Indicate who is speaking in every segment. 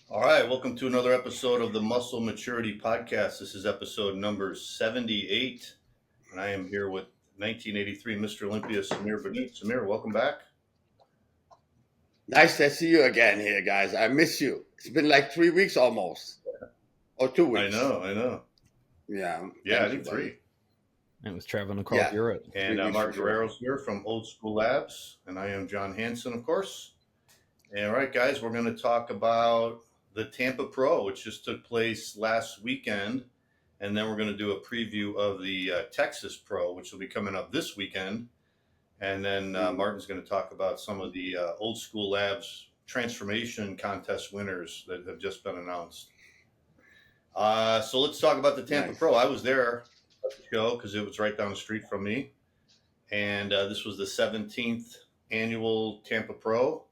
Speaker 1: All right, welcome to another episode of the Muscle Maturity Podcast. This is episode number 78, and I am here with 1983 Mr. Olympia Samir Bannout. Samir, welcome back.
Speaker 2: Nice to see you again here, guys. I miss you. It's been like 3 weeks almost, or 2 weeks.
Speaker 1: I know.
Speaker 2: Yeah.
Speaker 1: Yeah, I
Speaker 2: Thank you,
Speaker 1: think
Speaker 2: buddy.
Speaker 1: three.
Speaker 3: And was traveling across
Speaker 2: Yeah.
Speaker 3: Europe.
Speaker 1: And
Speaker 2: 3 weeks
Speaker 1: Mark
Speaker 2: for sure.
Speaker 1: Guerrero's here from Old School Labs, and I am John Hansen, of course. And all right, guys, we're going to talk about the Tampa Pro, which just took place last weekend. And then we're going to do a preview of the Texas Pro, which will be coming up this weekend. And then Martin's going to talk about some of the Old School Labs transformation contest winners that have just been announced. So let's talk about the Tampa Pro. I was there at the show because it was right down the street from me. And this was the 17th annual Tampa Pro.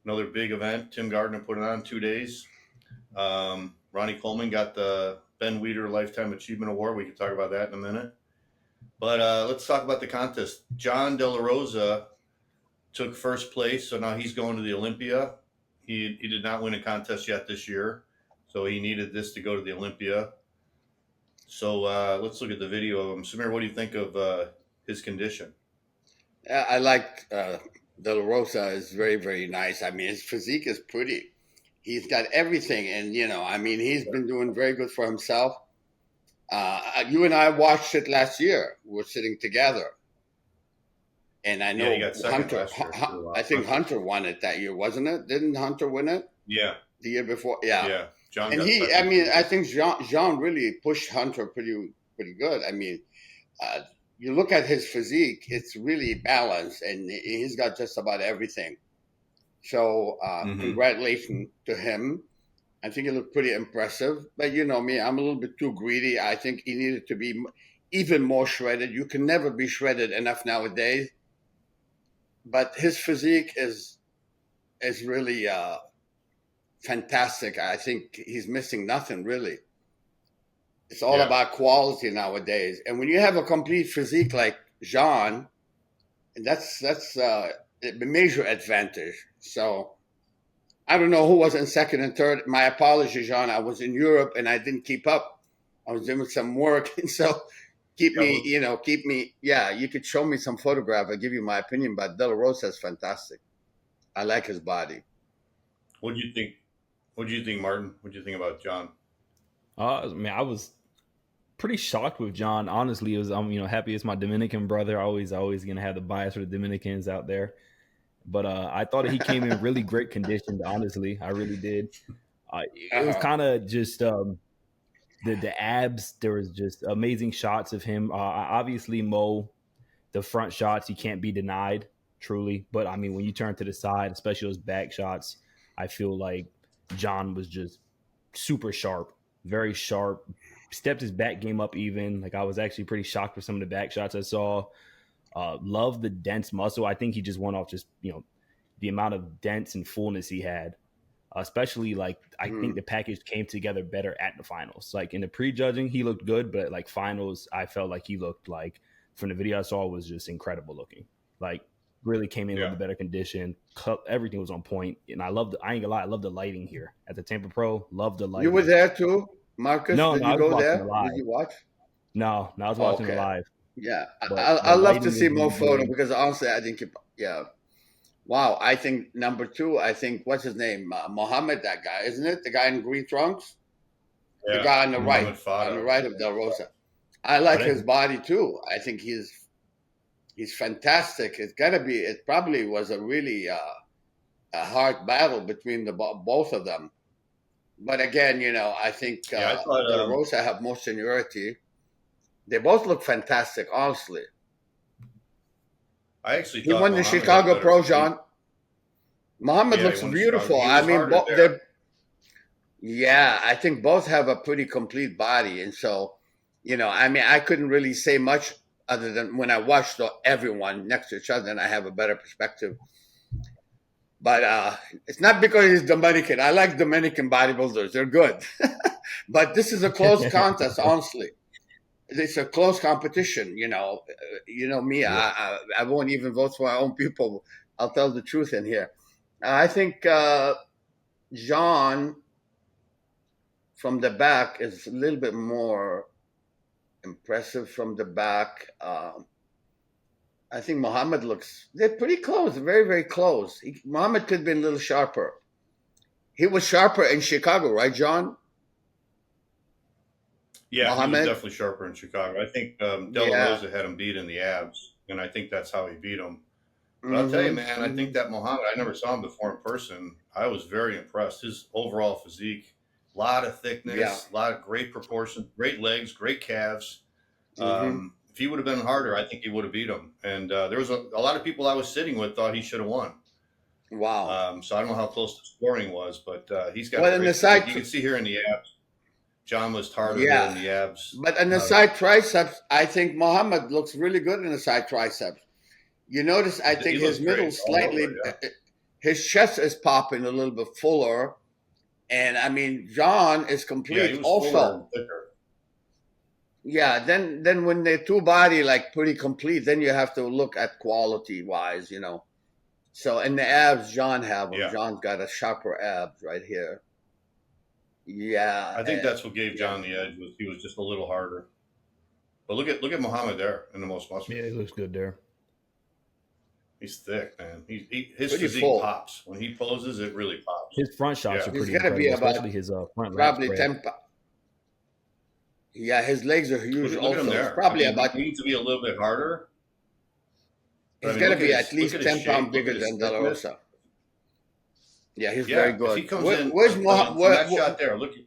Speaker 1: Another big event. Tim Gardner put it on 2 days. Ronnie Coleman got the Ben Weider Lifetime Achievement Award. We can talk about that in a minute. But let's talk about the contest. John De La Rosa took first place, so now he's going to the Olympia. He did not win a contest yet this year, so he needed this to go to the Olympia. So let's look at the video of him. Samir, what do you think of his condition?
Speaker 2: I like De La Rosa is very, very nice. I mean, his physique is pretty. He's got everything, and he's been doing very good for himself. You and I watched it last year. We were sitting together, and I know
Speaker 1: he got second
Speaker 2: Hunter.
Speaker 1: last year.
Speaker 2: I think Hunter won it that year, wasn't it? Didn't Hunter win it?
Speaker 1: Yeah.
Speaker 2: The year before, yeah.
Speaker 1: John.
Speaker 2: And I think Jean really pushed Hunter pretty good. I mean, you look at his physique; it's really balanced, and he's got just about everything. So, congratulations to him. I think he looked pretty impressive. But you know me, I'm a little bit too greedy. I think he needed to be even more shredded. You can never be shredded enough nowadays. But his physique is really fantastic. I think he's missing nothing really. It's all about quality nowadays. And when you have a complete physique like Jean, that's a major advantage. So I don't know who was in second and third. My apologies, Jean. I was in Europe and I didn't keep up. I was doing some work, and so keep me. Yeah, you could show me some photograph. I'll give you my opinion. But De La Rosa is fantastic. I like his body.
Speaker 1: What do you think? What do you think, Martin? What do you think about John?
Speaker 3: I was pretty shocked with John. Honestly, it was I'm happy it's my Dominican brother. Always gonna have the bias for the Dominicans out there. But I thought he came in really great condition. Honestly, I really did. It was kind of just the abs. There was just amazing shots of him. Obviously, Mo, the front shots he can't be denied, truly. But I mean, when you turn to the side, especially those back shots, I feel like John was just super sharp, very sharp. Stepped his back game up even. Like I was actually pretty shocked with some of the back shots I saw. Love the dense muscle. I think he just went off just the amount of dense and fullness he had. Especially like I think the package came together better at the finals. Like in the prejudging, he looked good, but like finals, I felt like he looked like from the video I saw was just incredible looking. Like really came in with a better condition. Everything was on point, and I ain't gonna lie, I love the lighting here at the Tampa Pro. Love the lighting.
Speaker 2: You were there too, Marcus?
Speaker 3: No,
Speaker 2: Did
Speaker 3: I
Speaker 2: you
Speaker 3: was
Speaker 2: go there?
Speaker 3: live.
Speaker 2: Did you watch?
Speaker 3: No, I was watching it live.
Speaker 2: Yeah,
Speaker 3: But
Speaker 2: I
Speaker 3: the
Speaker 2: love to
Speaker 3: lighting
Speaker 2: see
Speaker 3: was
Speaker 2: more
Speaker 3: really
Speaker 2: photo
Speaker 3: good.
Speaker 2: because honestly, I think wow. I think number two. I think what's his name, Mohammed, that guy, isn't it? The guy in green trunks. The guy on the right, of Del Rosa. I like his body too. I think he's fantastic. It's gotta be. It probably was a really a hard battle between both of them. But again, I think
Speaker 1: I thought,
Speaker 2: De La Rosa have more seniority. They both look fantastic, honestly.
Speaker 1: I actually
Speaker 2: He
Speaker 1: thought
Speaker 2: won the
Speaker 1: Muhammad
Speaker 2: Chicago
Speaker 1: had
Speaker 2: Pro,
Speaker 1: better physique.
Speaker 2: John. Muhammad
Speaker 1: Yeah,
Speaker 2: looks
Speaker 1: he won
Speaker 2: beautiful.
Speaker 1: Chicago. He was
Speaker 2: I mean,
Speaker 1: harder there.
Speaker 2: yeah, I think both have a pretty complete body. And so, I couldn't really say much other than when I watched everyone next to each other, and I have a better perspective. But it's not because he's Dominican. I like Dominican bodybuilders. They're good. But this is a close contest, honestly. It's a close competition, me. I won't even vote for my own people. I'll tell the truth in here. I think John from the back is a little bit more impressive from the back. I think Muhammad they're pretty close, very, very close. Muhammad could have been a little sharper. He was sharper in Chicago, right, John?
Speaker 1: Yeah, he was
Speaker 2: Muhammad?
Speaker 1: definitely sharper in Chicago. I think De La
Speaker 2: Yeah.
Speaker 1: Rosa had him beat in the abs, and I think that's how he beat him. But I'll tell you,
Speaker 2: Mm-hmm.
Speaker 1: man, I
Speaker 2: Mm-hmm.
Speaker 1: think that Muhammad, I never saw him before in person. I was very impressed. His overall physique, a lot of
Speaker 2: Yeah.
Speaker 1: thickness, a lot of great proportions, great legs, great calves.
Speaker 2: Mm-hmm.
Speaker 1: If he would have been harder, I think he would have beat him. And there was a lot of people I was sitting with thought he should have won.
Speaker 2: Wow.
Speaker 1: So I don't know how close the scoring was, but he's got a
Speaker 2: Well, in the
Speaker 1: great physique.
Speaker 2: side,
Speaker 1: You can see here in the abs. John was harder here in
Speaker 2: yeah.
Speaker 1: the abs.
Speaker 2: But in the side triceps, I think Muhammad looks really good in the side triceps. You notice, I think
Speaker 1: He
Speaker 2: his
Speaker 1: looks
Speaker 2: middle
Speaker 1: great all over,
Speaker 2: slightly,
Speaker 1: yeah.
Speaker 2: his chest is popping a little bit fuller. And I mean, John is
Speaker 1: Yeah,
Speaker 2: complete
Speaker 1: he was fuller
Speaker 2: also.
Speaker 1: and thicker.
Speaker 2: Yeah, then when they're two body like pretty complete, then you have to look at quality wise, you know. So in the abs, John have them.
Speaker 1: Yeah.
Speaker 2: John's got a sharper abs right here. Yeah,
Speaker 1: I think that's what gave
Speaker 2: yeah.
Speaker 1: John the edge was he was just a little harder. But look at Muhammad there in the most muscular.
Speaker 3: Yeah, he looks good there.
Speaker 1: He's thick, man. His
Speaker 2: Pretty
Speaker 1: physique
Speaker 2: full.
Speaker 1: pops when he poses. It really pops.
Speaker 3: His front shots
Speaker 1: Yeah.
Speaker 3: are
Speaker 2: He's
Speaker 3: pretty
Speaker 2: gonna be
Speaker 3: incredible,
Speaker 2: about
Speaker 3: especially his front lat
Speaker 2: probably
Speaker 3: spread.
Speaker 2: Tampa. Yeah, his legs are huge
Speaker 1: Look at
Speaker 2: also.
Speaker 1: him
Speaker 2: It's
Speaker 1: there.
Speaker 2: probably
Speaker 1: I mean,
Speaker 2: about
Speaker 1: he needs to be a little bit harder. But,
Speaker 2: he's
Speaker 1: I mean,
Speaker 2: gonna
Speaker 1: look at
Speaker 2: be
Speaker 1: his
Speaker 2: at least
Speaker 1: look at his
Speaker 2: 10
Speaker 1: shape.
Speaker 2: pounds
Speaker 1: Look
Speaker 2: bigger
Speaker 1: at his
Speaker 2: than De La
Speaker 1: thickness.
Speaker 2: Rosa. Yeah, he's very
Speaker 1: Yeah, if
Speaker 2: good.
Speaker 1: he comes in
Speaker 2: Where's
Speaker 1: from
Speaker 2: Muhammad?
Speaker 1: that shot there, look, if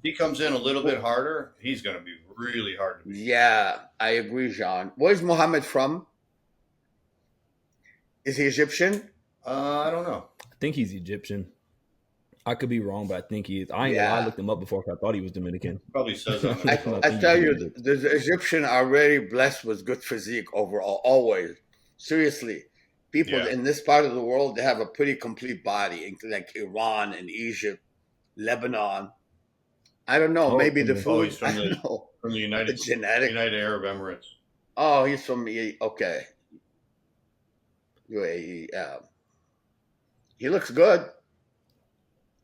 Speaker 1: he comes in a little bit harder, he's going to be really hard to beat.
Speaker 2: Yeah, I agree, Jean. Where's Muhammad from? Is he Egyptian?
Speaker 1: I don't know.
Speaker 3: I think he's Egyptian. I could be wrong, but I think he is. I ain't gonna lie, I
Speaker 2: Yeah.
Speaker 3: looked him up before because I thought he was Dominican.
Speaker 1: Probably says on the
Speaker 2: I,
Speaker 1: result.
Speaker 2: I tell you, the Egyptian are very blessed with good physique overall, always. Seriously. People
Speaker 1: Yeah.
Speaker 2: in this part of the world, they have a pretty complete body, like Iran and Egypt, Lebanon. I don't know,
Speaker 3: Oh,
Speaker 2: maybe the
Speaker 3: okay.
Speaker 2: food.
Speaker 1: He's
Speaker 2: I
Speaker 1: from
Speaker 2: don't know.
Speaker 1: the
Speaker 2: The
Speaker 1: United
Speaker 2: genetic.
Speaker 1: Arab Emirates.
Speaker 2: Oh, he's from okay. UAE. He looks good.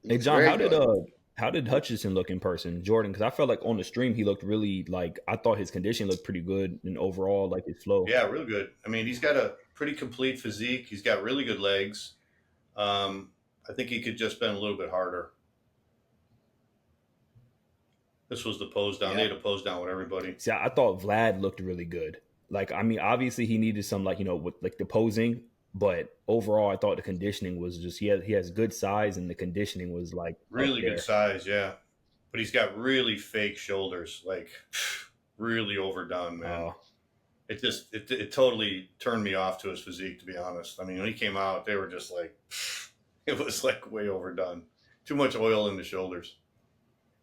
Speaker 2: He
Speaker 3: Hey
Speaker 2: looks
Speaker 3: John,
Speaker 2: very good.
Speaker 3: how did Hutchinson look in person, Jordan? Because I felt like on the stream he looked really like I thought his condition looked pretty good and overall like his flow.
Speaker 1: Yeah, real good. I mean, he's got a pretty complete physique. He's got really good legs. I think he could just been a little bit harder. This was the pose down.
Speaker 2: Yeah.
Speaker 1: They had a pose down with everybody.
Speaker 3: See, I thought Vlad looked really good. Like, I mean, obviously he needed some like with like the posing, but overall I thought the conditioning was just he has good size and the conditioning was like
Speaker 1: Really good size, yeah. But he's got really fake shoulders, like really overdone, man. It totally turned me off to his physique, to be honest. I mean, when he came out, they were just like, it was like way overdone. Too much oil in the shoulders.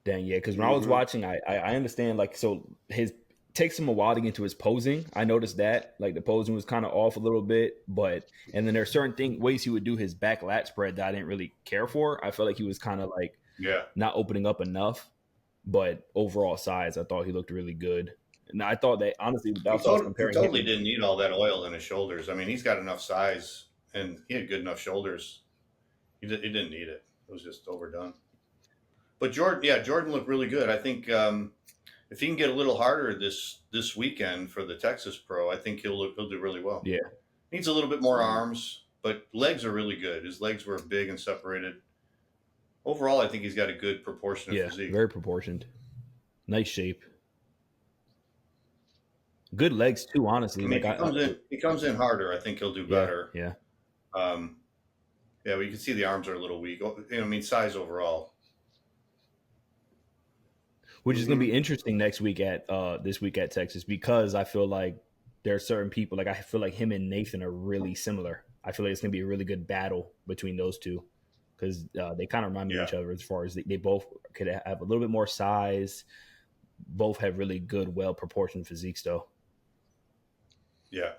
Speaker 3: Dang, yeah. Because when I was watching, I understand like so his takes him a while to get into his posing. I noticed that like the posing was kind of off a little bit, but and then there's certain ways he would do his back lat spread that I didn't really care for. I felt like he was kind of like not opening up enough, but overall size, I thought he looked really good. And I thought that honestly,
Speaker 1: He totally didn't need all that oil in his shoulders. I mean, he's got enough size and he had good enough shoulders. He didn't need it. It was just overdone. But Jordan looked really good. I think if he can get a little harder this weekend for the Texas Pro, I think he'll do really well.
Speaker 3: Yeah,
Speaker 1: needs a little bit more arms, but legs are really good. His legs were big and separated. Overall, I think he's got a good proportion of physique.
Speaker 3: Very proportioned, nice shape, good legs too. Honestly,
Speaker 1: I mean, if he comes in harder, I think he'll do better.
Speaker 3: Yeah.
Speaker 1: But you can see the arms are a little weak. I mean, size overall.
Speaker 3: Which is going to be interesting next week this week at Texas because I feel like there are certain people like I feel like him and Nathan are really similar. I feel like it's going to be a really good battle between those two because they kind of remind me of each other as far as they both could have a little bit more size. Both have really good, well proportioned physiques, though.
Speaker 1: Yeah,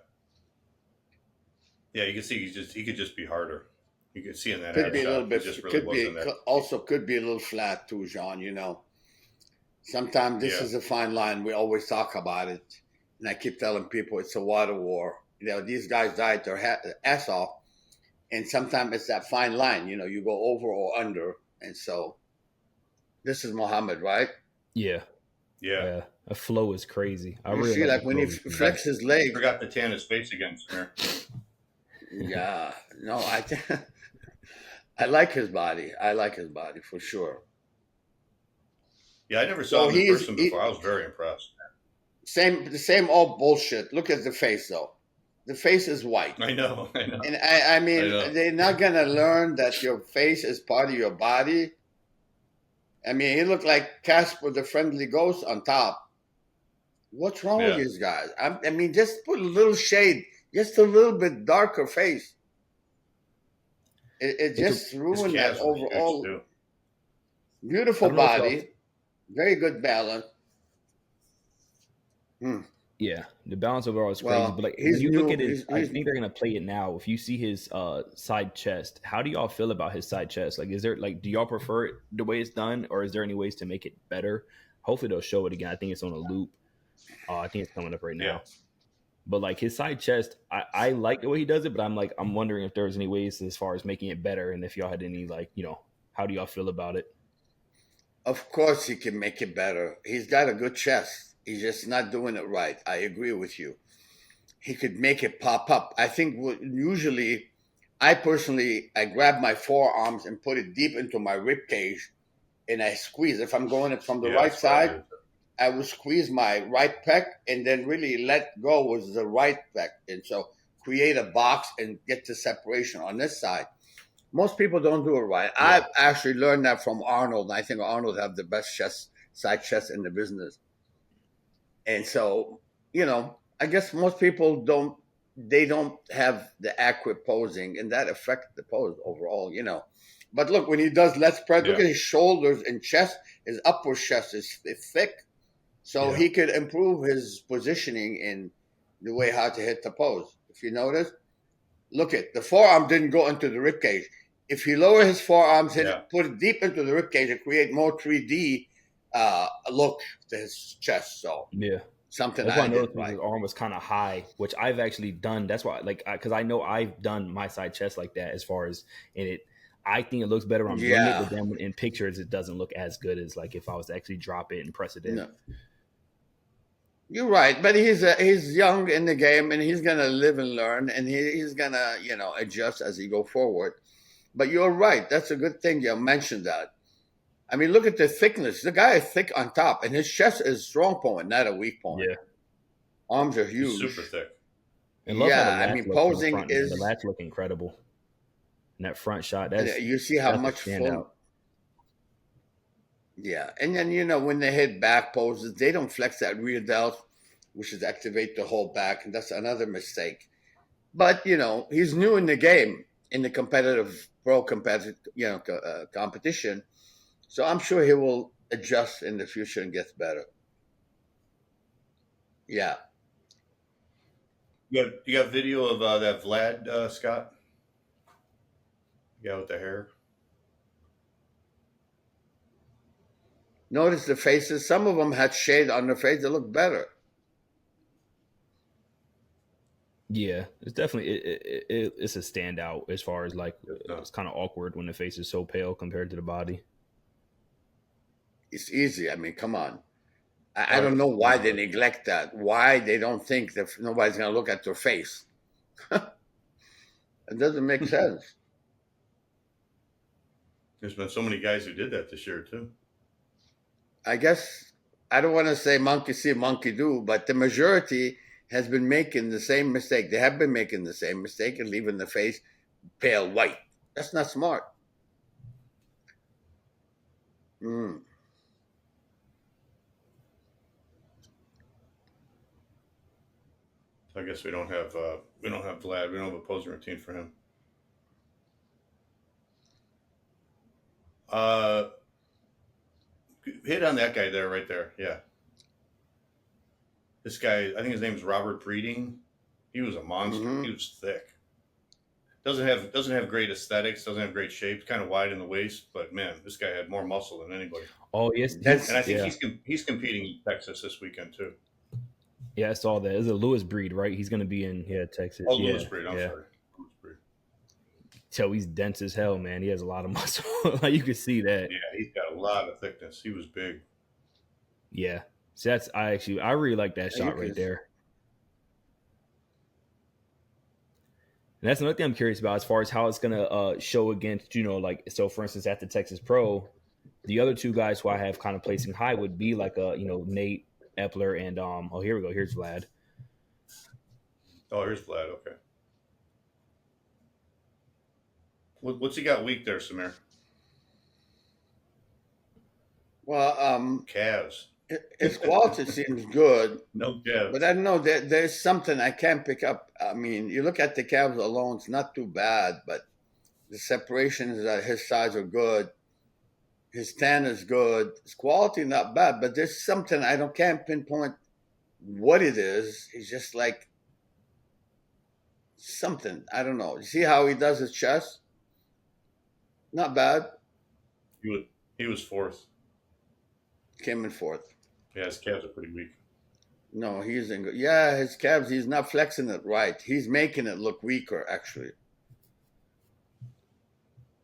Speaker 1: you can see he could just be harder. You could see in that
Speaker 2: could be a little bit.
Speaker 1: Could
Speaker 2: be a little flat too, Jean. You know. Sometimes this is a fine line. We always talk about it. And I keep telling people it's a water war. You know, these guys died their ass off. And sometimes it's that fine line. You know, you go over or under. And so This is Muhammad, right?
Speaker 3: Yeah.
Speaker 1: Yeah.
Speaker 3: Yeah. The flow is crazy. I
Speaker 2: You
Speaker 3: really
Speaker 2: see,
Speaker 3: like the
Speaker 2: like when he
Speaker 3: flow he's doing.
Speaker 2: flex his leg.
Speaker 1: Forgot to tan his face again, Samir.
Speaker 2: Yeah, no, I like his body. I like his body for sure.
Speaker 1: Yeah, I never saw
Speaker 2: So
Speaker 1: him in person before. I was very impressed.
Speaker 2: the same old bullshit. Look at the face though. The face is white.
Speaker 1: I know.
Speaker 2: And I mean,
Speaker 1: I know.
Speaker 2: they're not gonna learn that your face is part of your body. I mean, he looked like Casper the Friendly Ghost on top. What's wrong with
Speaker 1: Yeah.
Speaker 2: these guys? I mean, just put a little shade, just a little bit darker face. It just
Speaker 1: His
Speaker 2: ruined that
Speaker 1: calves were huge
Speaker 2: overall
Speaker 1: too.
Speaker 3: I
Speaker 2: beautiful
Speaker 3: don't know if y'all.
Speaker 2: body, very good balance.
Speaker 3: Yeah, the balance overall is crazy.
Speaker 2: Well,
Speaker 3: But like when
Speaker 2: he's
Speaker 3: you look
Speaker 2: new.
Speaker 3: at his, I
Speaker 2: He's
Speaker 3: think they're gonna play it now. If you see his side chest, how do y'all feel about his side chest? Like, is there like, do y'all prefer it the way it's done, or is there any ways to make it better? Hopefully they'll show it again. I think it's on a loop. I think it's coming up right now.
Speaker 1: Yeah.
Speaker 3: But like his side chest, I like the way he does it, but I'm wondering if there's any ways as far as making it better, and if y'all had any like, how do y'all feel about it?
Speaker 2: Of course he can make it better. He's got a good chest. He's just not doing it right. I agree with you. He could make it pop up. I think usually, I grab my forearms and put it deep into my rib cage, and I squeeze. If I'm going it from the right
Speaker 1: that's what I
Speaker 2: side,
Speaker 1: did.
Speaker 2: I would squeeze my right pec and then really let go with the right pec, and so create a box and get the separation on this side. Most people don't do it right.
Speaker 1: Yeah.
Speaker 2: I've actually learned that from Arnold. I think Arnold have the best side chest in the business. And so, I guess most people don't have the accurate posing, and that affects the pose overall, But look, when he does let's spread, look
Speaker 1: Yeah.
Speaker 2: at his shoulders and chest, his upper chest is thick. So
Speaker 1: Yeah.
Speaker 2: he could improve his positioning in the way how to hit the pose. If you notice, look at the forearm didn't go into the rib cage. If he lower his forearms and put it deep into the rib cage, it create more 3D look to his chest. So
Speaker 3: Yeah.
Speaker 2: something
Speaker 3: That's why I
Speaker 2: I
Speaker 3: noticed
Speaker 2: did right.
Speaker 3: his arm was kind of high, which I've actually done. That's why, like, because I know I've done my side chest like that. As far as I think it looks better when I'm doing it, but then in pictures it doesn't look as good as like if I was to actually drop it and press it in.
Speaker 2: No. You're right, but he's young in the game, and he's gonna live and learn, and he's gonna adjust as he go forward. But you're right. That's a good thing you mentioned that. I mean, look at the thickness. The guy is thick on top, and his chest is strong point, not a weak point.
Speaker 3: Yeah.
Speaker 2: Arms are huge.
Speaker 1: He's super thick.
Speaker 3: And love how the lats look
Speaker 2: posing
Speaker 3: front,
Speaker 2: is
Speaker 3: the lats look incredible. And that front shot, that's
Speaker 2: you see how
Speaker 3: that's a
Speaker 2: much
Speaker 3: standout.
Speaker 2: Yeah, and then when they hit back poses, they don't flex that rear delt, which is activate the whole back, and that's another mistake. But he's new in the game, in the competitive competition, so I'm sure he will adjust in the future and gets better. Yeah.
Speaker 1: You got video of that Vlad Scott? The guy with the hair.
Speaker 2: Notice the faces. Some of them had shade on their face. They look better.
Speaker 3: Yeah, it's definitely it's a standout as far as like it's kind of awkward when the face is so pale compared to the body.
Speaker 2: It's easy. I mean, come on. I don't know why they neglect that. Why they don't think that nobody's going to look at their face. It doesn't make sense.
Speaker 1: There's been so many guys who did that this year too.
Speaker 2: I guess I don't want to say monkey see, monkey do, but the majority has been making the same mistake. They have been making the same mistake and leaving the face pale white. That's not smart.
Speaker 1: I guess we don't have Vlad. We don't have a posing routine for him. Hit on that guy there, right there. Yeah. This guy, I think his name is Robert Breeding. He was a monster. Mm-hmm. He was thick. Doesn't have great aesthetics. Doesn't have great shape. Kind of wide in the waist, but man, this guy had more muscle than anybody.
Speaker 3: Oh yes,
Speaker 1: and I think he's competing in Texas this weekend too.
Speaker 3: Yeah, I saw that. It's a Lewis Breed, right? He's going to be in Texas.
Speaker 1: Oh, Lewis Breed. I'm sorry. Lewis Breed.
Speaker 3: So he's dense as hell, man. He has a lot of muscle. You can see that.
Speaker 1: Yeah, he's got a lot of thickness. He was big.
Speaker 3: Yeah. So I really like that shot right there. And that's another thing I'm curious about as far as how it's gonna show against, like, so for instance at the Texas Pro, the other two guys who I have kind of placing high would be like Nate Epler and here we go. Here's Vlad.
Speaker 1: Oh, here's Vlad. Okay. What's he got weak there, Samir?
Speaker 2: Well,
Speaker 1: calves.
Speaker 2: His quality seems good.
Speaker 1: No calves.
Speaker 2: But I don't know, there's something I can't pick up. I mean, you look at the calves alone, it's not too bad, but the separations at his size are good. His tan is good. His quality not bad, but there's something can't pinpoint what it is. He's just like something. I don't know. You see how he does his chest? Not bad.
Speaker 1: He was fourth.
Speaker 2: Came in fourth.
Speaker 1: Yeah, his calves are pretty weak.
Speaker 2: No, he's in good. Yeah, his calves, he's not flexing it right. He's making it look weaker, actually.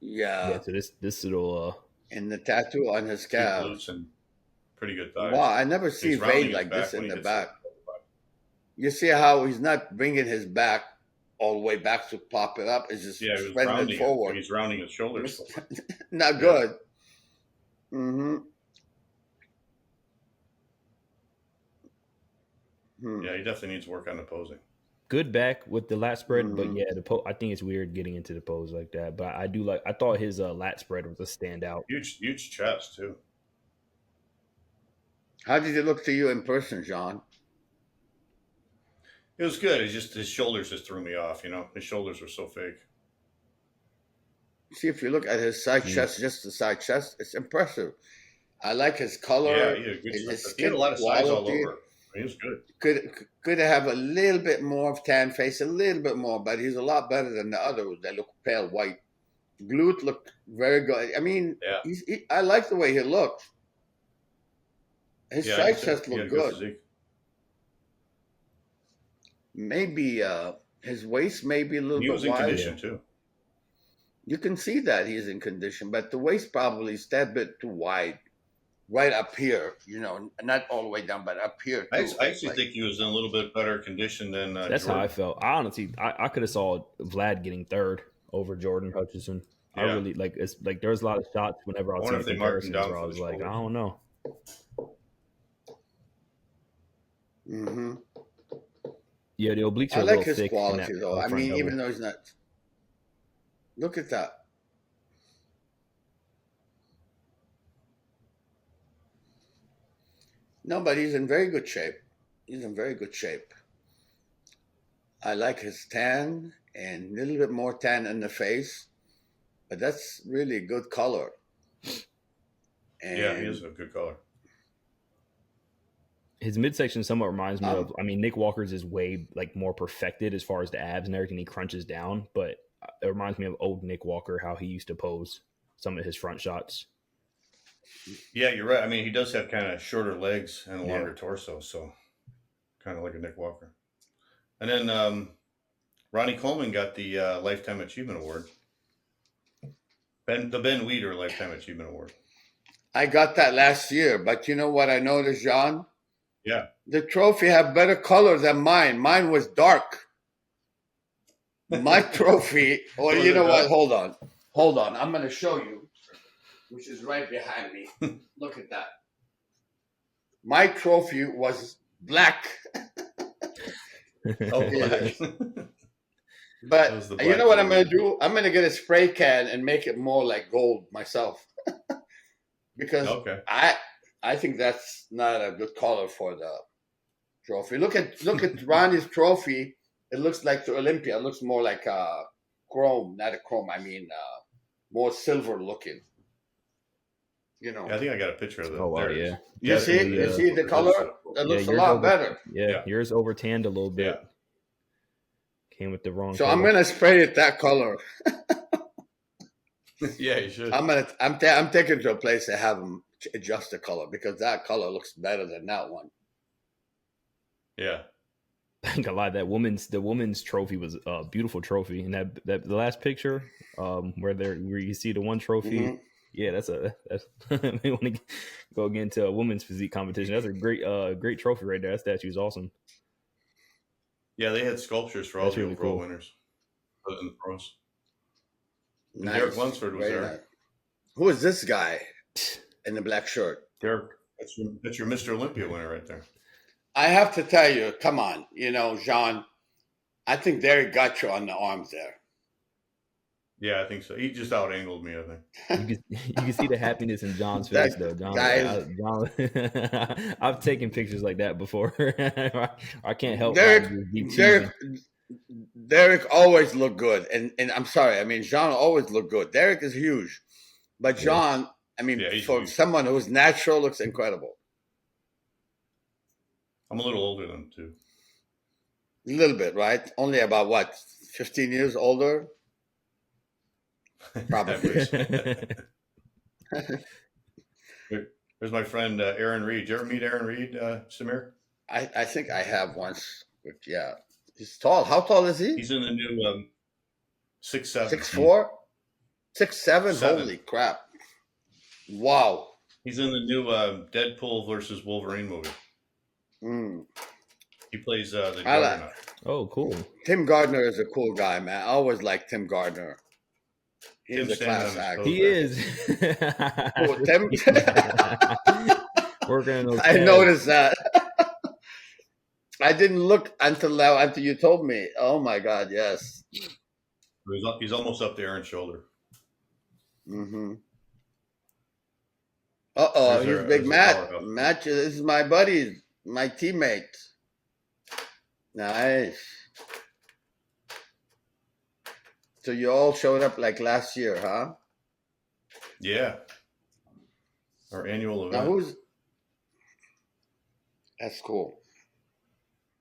Speaker 2: Yeah.
Speaker 3: Yeah, so this little
Speaker 2: and the tattoo on his calves.
Speaker 1: And pretty good thighs.
Speaker 2: Wow, I never see Vade like this in the back. You see how he's not bringing his back all the way back to pop it up. It's just spreading it forward.
Speaker 1: He's rounding his shoulders.
Speaker 2: Not good. Mm-hmm.
Speaker 1: Yeah, he definitely needs work on the posing.
Speaker 3: Good back with the lat spread, but yeah, I think it's weird getting into the pose like that. But I thought his lat spread was a standout.
Speaker 1: Huge chest too.
Speaker 2: How did it look to you in person, John?
Speaker 1: It was good. It's just his shoulders just threw me off. His shoulders were so fake.
Speaker 2: See, if you look at his side chest, just the side chest, it's impressive. I like his color.
Speaker 1: Yeah, he had a good chest. He had a lot of size all over. He was good.
Speaker 2: Could have a little bit more of tan face, a little bit more, but he's a lot better than the others that look pale white. Glute looked very good. I mean, I like the way he looked. His side chest looked good. Maybe his waist may be a little bit wide.
Speaker 1: He was in condition too.
Speaker 2: You can see that he's in condition, but the waist probably is that bit too wide. Right up here, not all the way down, but up here.
Speaker 1: I actually think he was in a little bit better condition than
Speaker 3: that's
Speaker 1: Jordan.
Speaker 3: how I felt. I honestly, I could have saw Vlad getting third over Jordan Hutchinson. Yeah. I really it's like there was a lot of shots whenever I was seeing comparisons where I was like, I don't know.
Speaker 2: Mm-hmm.
Speaker 3: Yeah, the obliques are
Speaker 2: I like his
Speaker 3: thick
Speaker 2: quality though. I mean,
Speaker 3: double.
Speaker 2: even though he's not. Look at that. No, but he's in very good shape. I like his tan and a little bit more tan in the face, but that's really good color. And
Speaker 1: yeah, he is a good color.
Speaker 3: His midsection somewhat reminds me of, Nick Walker's is way more perfected as far as the abs and everything. He crunches down, but it reminds me of old Nick Walker, how he used to pose some of his front shots.
Speaker 1: Yeah, you're right. I mean, he does have kind of shorter legs and a longer torso, so kind of like a Nick Walker. And then Ronnie Coleman got the Lifetime Achievement Award. The Ben Weider Lifetime Achievement Award.
Speaker 2: I got that last year, but you know what I noticed, John?
Speaker 1: Yeah.
Speaker 2: The trophy had better color than mine. Mine was dark. My trophy, or you know what? Hold on. I'm going to show you, which is right behind me. Look at that. My trophy was black.
Speaker 1: Black.
Speaker 2: But you know what I'm going to do? I'm going to get a spray can and make it more like gold myself. Because I think that's not a good color for the trophy. Look at Ronnie's trophy. It looks like the Olympia. It looks more like chrome, not a chrome. I mean, more silver looking.
Speaker 1: Yeah, I think I got a picture of that.
Speaker 3: Oh, wow, yeah.
Speaker 2: You see the color? That looks a lot better.
Speaker 3: Yeah, yours overtanned a little bit. Yeah. Came with the wrong
Speaker 2: So
Speaker 3: color.
Speaker 2: I'm going to spray it that color.
Speaker 1: Yeah, you should.
Speaker 2: I'm taking to a place to have them adjust the color because that color looks better than that one.
Speaker 1: Yeah.
Speaker 3: I ain't gonna lie, the woman's trophy was a beautiful trophy. And that the last picture, where you see the one trophy, Yeah, that's we want to go again to a women's physique competition. That's a great trophy right there. That statue is awesome.
Speaker 1: Yeah, they had sculptures for all
Speaker 3: That's
Speaker 1: the
Speaker 3: really
Speaker 1: overall
Speaker 3: cool.
Speaker 1: winners in the pros. And Derek
Speaker 2: Nice.
Speaker 1: Lunsford was
Speaker 2: Very
Speaker 1: there.
Speaker 2: nice. Who is this guy in the black shirt?
Speaker 1: Derek, that's your Mr. Olympia winner right there.
Speaker 2: I have to tell you, come on, Jean, I think Derek got you on the arms there.
Speaker 1: Yeah, I think so. He just out angled me, I think.
Speaker 3: You can see the happiness in John's face, though. John, I've taken pictures like that before. I can't help
Speaker 2: Derek always looked good, and I'm sorry, I mean Jean always looked good. Derek is huge, but Jean, I mean, for huge. Someone who's natural, looks incredible.
Speaker 1: I'm a little older than him too.
Speaker 2: A little bit, right? Only about what, 15 years older? Probably.
Speaker 1: There's my friend Aaron Reed. Did you ever meet Aaron Reed, Samir?
Speaker 2: I think I have once. But yeah, he's tall. How tall is he?
Speaker 1: He's in the new 6'7".
Speaker 2: 6'4", 6'7". Holy crap! Wow.
Speaker 1: He's in the new Deadpool versus Wolverine movie. He plays the Juggernaut.
Speaker 3: Oh, cool.
Speaker 2: Tim Gardner is a cool guy, man. I always like Tim Gardner. He's a class actor.
Speaker 3: He is.
Speaker 2: Oh, Tim.
Speaker 3: Working on
Speaker 2: I noticed that. I didn't look until you told me. Oh my God, yes.
Speaker 1: He's almost up to Aaron's shoulder.
Speaker 2: Mm-hmm. He's Big Matt. Matt, this is my buddy, my teammate. Nice. So you all showed up like last year, huh?
Speaker 1: Yeah. Our annual event.
Speaker 2: Now that's cool.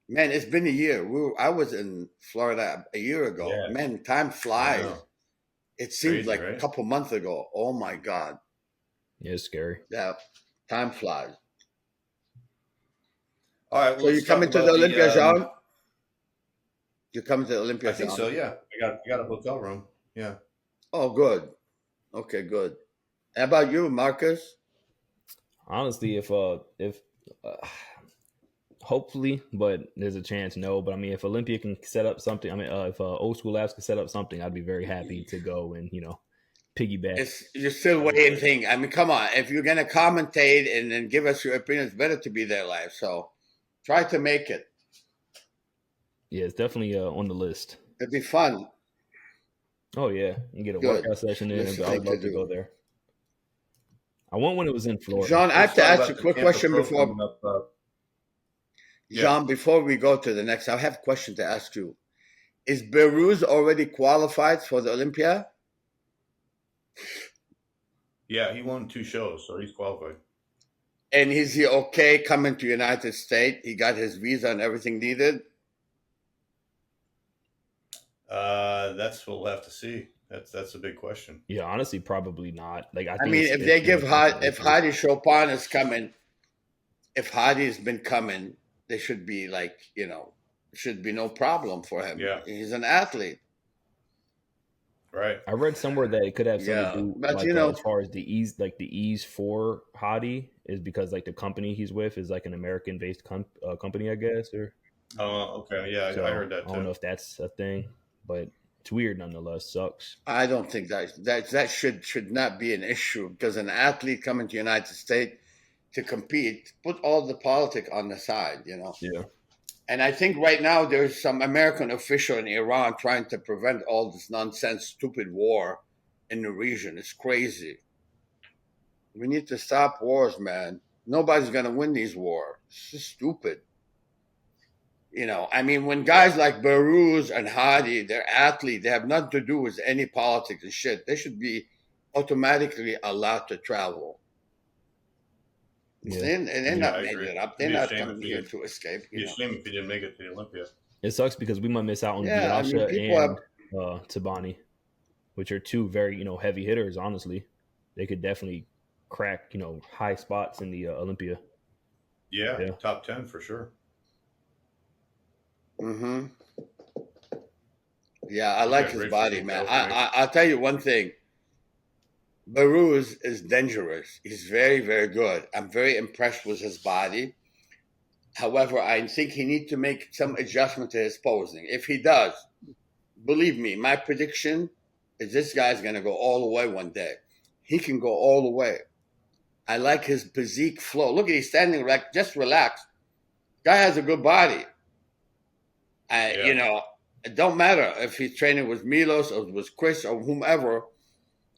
Speaker 2: Man, it's been a year. I was in Florida a year ago. Yeah. Man, time flies. It seems like a couple months ago. Oh my God.
Speaker 3: Yeah, it's scary.
Speaker 2: Yeah, time flies.
Speaker 1: All right.
Speaker 2: So you coming to the Olympia, Jean? You're coming to the Olympia,
Speaker 1: I think so, yeah. I got a hotel room. Yeah.
Speaker 2: Oh, good. Okay, good. How about you, Marcus?
Speaker 3: Honestly, if hopefully, but there's a chance no. But I mean, if Olympia can set up something, I mean, if Old School Labs can set up something, I'd be very happy to go and piggyback.
Speaker 2: You're still waiting. I mean, come on. If you're gonna commentate and then give us your opinion, it's better to be there live. So try to make it.
Speaker 3: Yeah, it's definitely on the list.
Speaker 2: It'd be fun.
Speaker 3: Oh yeah, and get a workout session in. I'd love to go there. I went when it was in Florida.
Speaker 2: Jean, I have to ask you a quick question before. Jean, before we go to the next, I have a question to ask you. Is Beirut already qualified for the Olympia?
Speaker 1: Yeah, he won 2 shows, so he's qualified.
Speaker 2: And is he okay coming to United States? He got his visa and everything needed?
Speaker 1: That's what we'll have to see. That's a big question.
Speaker 3: Yeah, honestly, probably not. Like I
Speaker 2: mean, if they give if Hadi Chopin is coming, if Hadi's been coming, there should be should be no problem for him.
Speaker 1: Yeah,
Speaker 2: he's an athlete.
Speaker 1: Right.
Speaker 3: I read somewhere that it could have something to do,
Speaker 2: but
Speaker 3: as far as the ease for Hadi is because the company he's with is an American-based company, I guess. Or
Speaker 1: okay, yeah, so, I heard that too.
Speaker 3: I don't know if that's a thing, but it's weird nonetheless. Sucks.
Speaker 2: I don't think that should not be an issue because an athlete coming to the United States to compete, put all the politics on the side,
Speaker 3: Yeah.
Speaker 2: And I think right now there's some American official in Iran trying to prevent all this nonsense, stupid war in the region. It's crazy. We need to stop wars, man. Nobody's going to win these wars. It's just stupid. I mean, when guys like Beirut and Hadi, they're athletes, they have nothing to do with any politics and shit. They should be automatically allowed to travel.
Speaker 3: Yeah.
Speaker 2: They're not making it up. They're not coming here to escape.
Speaker 1: It'd be a shame if you didn't make it to the Olympia.
Speaker 3: It sucks because we might miss out on Biasha and Tabani, which are 2 very, heavy hitters, honestly. They could definitely crack, high spots in the Olympia.
Speaker 1: Yeah, top 10 for sure.
Speaker 2: Mm-hmm. Yeah, I like his body, man. I'll tell you one thing. Baruz is dangerous. He's very, very good. I'm very impressed with his body. However, I think he needs to make some adjustment to his posing. If he does, believe me, my prediction is this guy's going to go all the way one day. He can go all the way. I like his physique flow. Look at he's standing like just relaxed. Guy has a good body. You know, it don't matter if he's training with Milos or with Chris or whomever.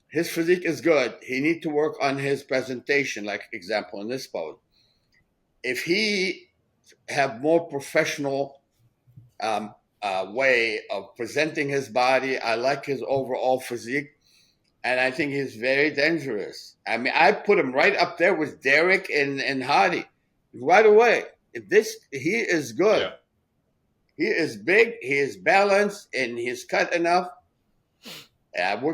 Speaker 2: His physique is good. He needs to work on his presentation, like example in this pose. If he have more professional way of presenting his body, I like his overall physique, and I think he's very dangerous. I mean, I put him right up there with Derek and Hardy right away. He is good.
Speaker 1: Yeah.
Speaker 2: He is big, he is balanced, and he's cut enough.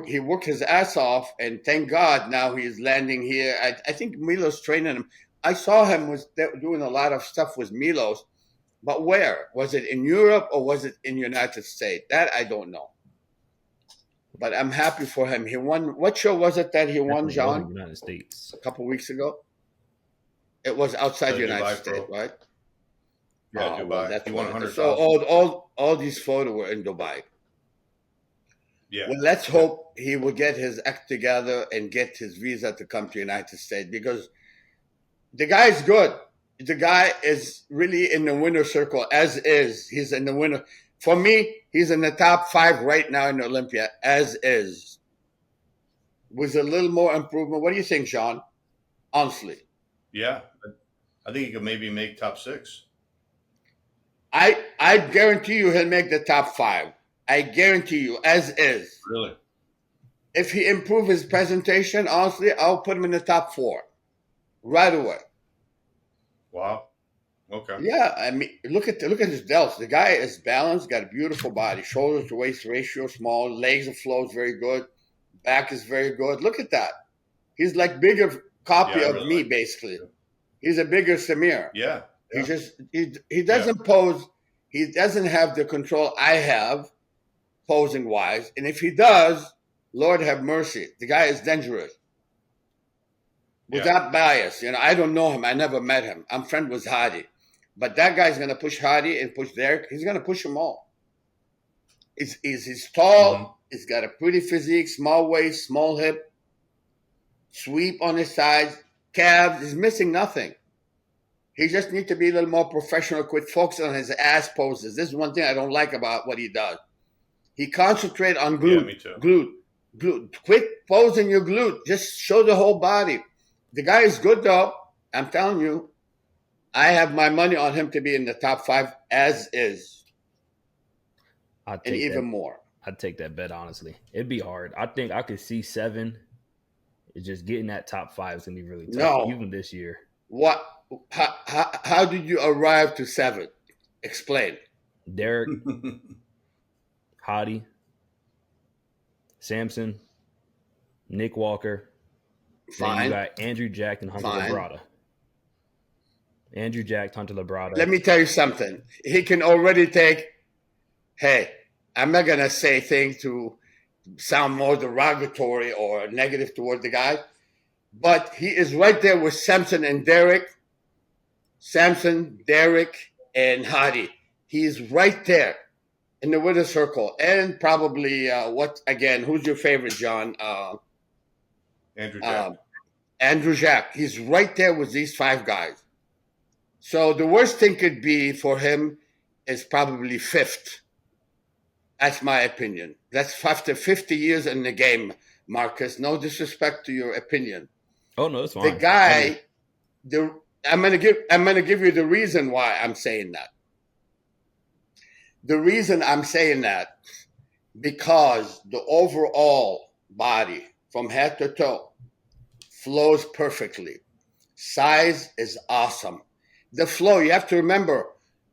Speaker 2: He worked his ass off, and thank God now he's landing here. I think Milos training him. I saw him doing a lot of stuff with Milos, but where? Was it in Europe or was it in the United States? That I don't know. But I'm happy for him. He won. What show was it that he won, John?
Speaker 3: United States.
Speaker 2: A couple weeks ago. It was outside the United
Speaker 1: Dubai
Speaker 2: States,
Speaker 1: Pro.
Speaker 2: right?
Speaker 1: Yeah, Dubai.
Speaker 2: Well, that's
Speaker 1: He won
Speaker 2: what it is.
Speaker 1: 100,000.
Speaker 2: So all these photos were in Dubai.
Speaker 1: Yeah.
Speaker 2: Well, let's hope he will get his act together and get his visa to come to the United States, because the guy is good. The guy is really in the winner circle as is. He's in the winner. For me, he's in the top 5 right now in Olympia as is. With a little more improvement. What do you think, Sean? Honestly.
Speaker 1: Yeah. I think he could maybe make top 6.
Speaker 2: I guarantee you he'll make the top 5. I guarantee you, as is.
Speaker 1: Really?
Speaker 2: If he improves his presentation, honestly, I'll put him in the top 4 right away.
Speaker 1: Wow. Okay.
Speaker 2: Yeah, I mean, look at his delts. The guy is balanced, got a beautiful body, shoulder to waist ratio small, legs and flows very good, back is very good. Look at that. He's like bigger copy
Speaker 1: Yeah, I
Speaker 2: of
Speaker 1: really
Speaker 2: me,
Speaker 1: like
Speaker 2: basically. He's a bigger Samir.
Speaker 1: Yeah.
Speaker 2: He doesn't pose. He doesn't have the control I have, posing wise. And if he does, Lord have mercy. The guy is dangerous. Without bias, I don't know him. I never met him. I'm friend with Hardy, but that guy's gonna push Hardy and push Derek. He's gonna push them all. He's tall. Mm-hmm. He's got a pretty physique, small waist, small hip, sweep on his sides, calves. He's missing nothing. He just needs to be a little more professional. Quit focusing on his ass poses. This is one thing I don't like about what he does. He concentrate on glute.
Speaker 1: Yeah, me too.
Speaker 2: Glute. Quit posing your glute. Just show the whole body. The guy is good, though. I'm telling you. I have my money on him to be in the top 5 as is. And even more.
Speaker 3: I'd take that bet, honestly. It'd be hard. I think I could see 7. It's just getting that top 5 is going to be really tough, even this year.
Speaker 2: What? How did you arrive to 7? Explain.
Speaker 3: Derek, Hadi, Samson, Nick Walker.
Speaker 2: Fine.
Speaker 3: Then you got Andrew Jack and Hunter Labrada. Andrew Jack, Hunter Labrada.
Speaker 2: Let me tell you something. He can already take, hey, I'm not going to say things to sound more derogatory or negative toward the guy, but he is right there with Samson and Derek. Samson, Derek, and Hadi. He's right there in the winner circle. And probably, who's your favorite, John?
Speaker 1: Andrew Jack.
Speaker 2: Andrew Jack. He's right there with these 5 guys. So the worst thing could be for him is probably 5th. That's my opinion. That's after 50 years in the game, Marcus. No disrespect to your opinion.
Speaker 3: Oh no, it's fine.
Speaker 2: The guy, I'm gonna give you the reason why I'm saying that. The reason I'm saying that, because the overall body from head to toe flows perfectly. Size is awesome. The flow, you have to remember,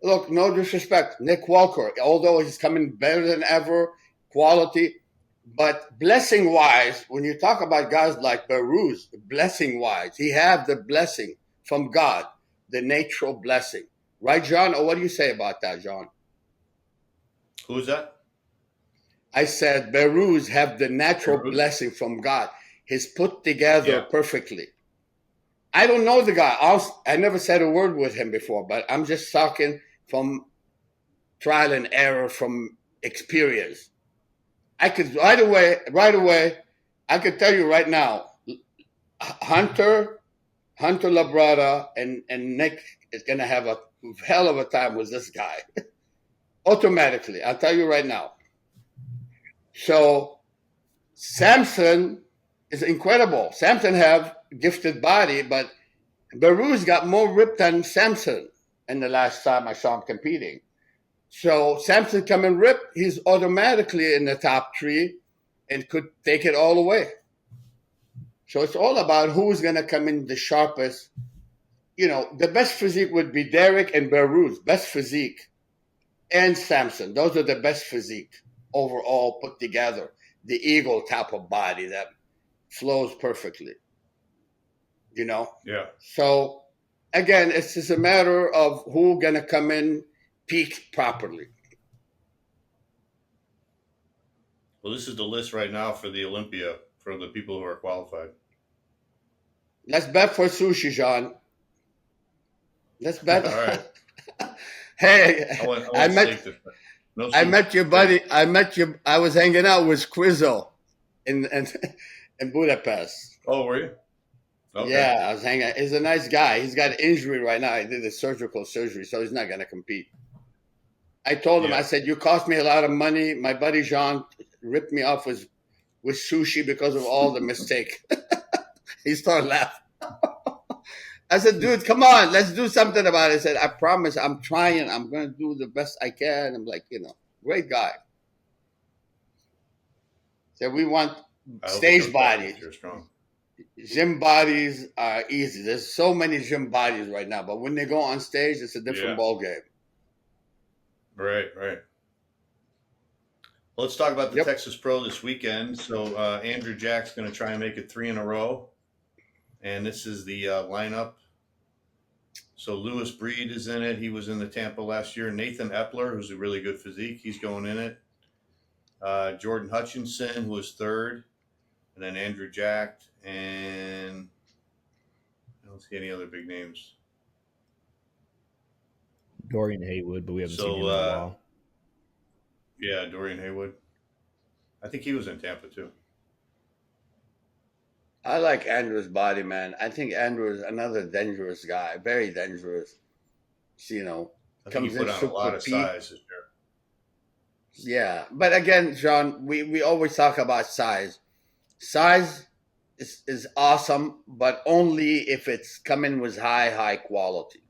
Speaker 2: look, no disrespect, Nick Walker, although he's coming better than ever, quality, but blessing-wise, when you talk about guys like Baruz, blessing-wise, he have the blessing from God, the natural blessing. Right, John? Or what do you say about that, John?
Speaker 1: Who's that?
Speaker 2: I said Baruz have the natural blessing from God. He's put together
Speaker 1: Yeah.
Speaker 2: perfectly. I don't know the guy. I never said a word with him before, but I'm just talking from trial and error, from experience. I could right away, I could tell you right now, Hunter Labrada and Nick is going to have a hell of a time with this guy. Automatically, I'll tell you right now. So Samson is incredible. Samson have gifted body, but Baruz got more ripped than Samson in the last time I saw him competing. So Samson coming ripped, he's automatically in the top 3 and could take it all away. So it's all about who's going to come in the sharpest. You know, the best physique would be Derek and Baruz, best physique, and Samson. Those are the best physique overall put together. The eagle type of body that flows perfectly. You know?
Speaker 1: Yeah.
Speaker 2: So, again, it's just a matter of who's going to come in peak properly.
Speaker 1: Well, this is the list right now for the Olympia for the people who are qualified.
Speaker 2: Let's bet for sushi, Jean. Let's bet.
Speaker 1: All right.
Speaker 2: Hey, I met your buddy. I was hanging out with Quizzo in Budapest.
Speaker 1: Oh, were you? Okay.
Speaker 2: Yeah, I was hanging out. He's a nice guy. He's got an injury right now. He did a surgical surgery, so he's not going to compete. I told him, I said, you cost me a lot of money. My buddy Jean ripped me off with sushi because of all the mistake. He started laughing. I said, dude, come on, let's do something about it. I said, I promise, I'm trying. I'm going to do the best I can. I'm like, great guy. So we want stage bodies.
Speaker 1: You're strong.
Speaker 2: Gym bodies are easy. There's so many gym bodies right now, but when they go on stage, it's a different ball game.
Speaker 1: Right. Well, let's talk about the Texas Pro this weekend. So Andrew Jack's going to try and make it 3 in a row. And this is the lineup. So Lewis Breed is in it. He was in the Tampa last year. Nathan Epler, who's a really good physique, he's going in it. Jordan Hutchinson, who was 3rd. And then Andrew Jack. And I don't see any other big names.
Speaker 3: Dorian Haywood, but we haven't seen him in a while.
Speaker 1: Yeah, Dorian Haywood. I think he was in Tampa too.
Speaker 2: I like Andrew's body, man. I think Andrew is another dangerous guy, very dangerous.
Speaker 1: I think he put on a lot of size this year.
Speaker 2: Yeah, but again, John, we always talk about size. Size is awesome, but only if it's coming with high quality.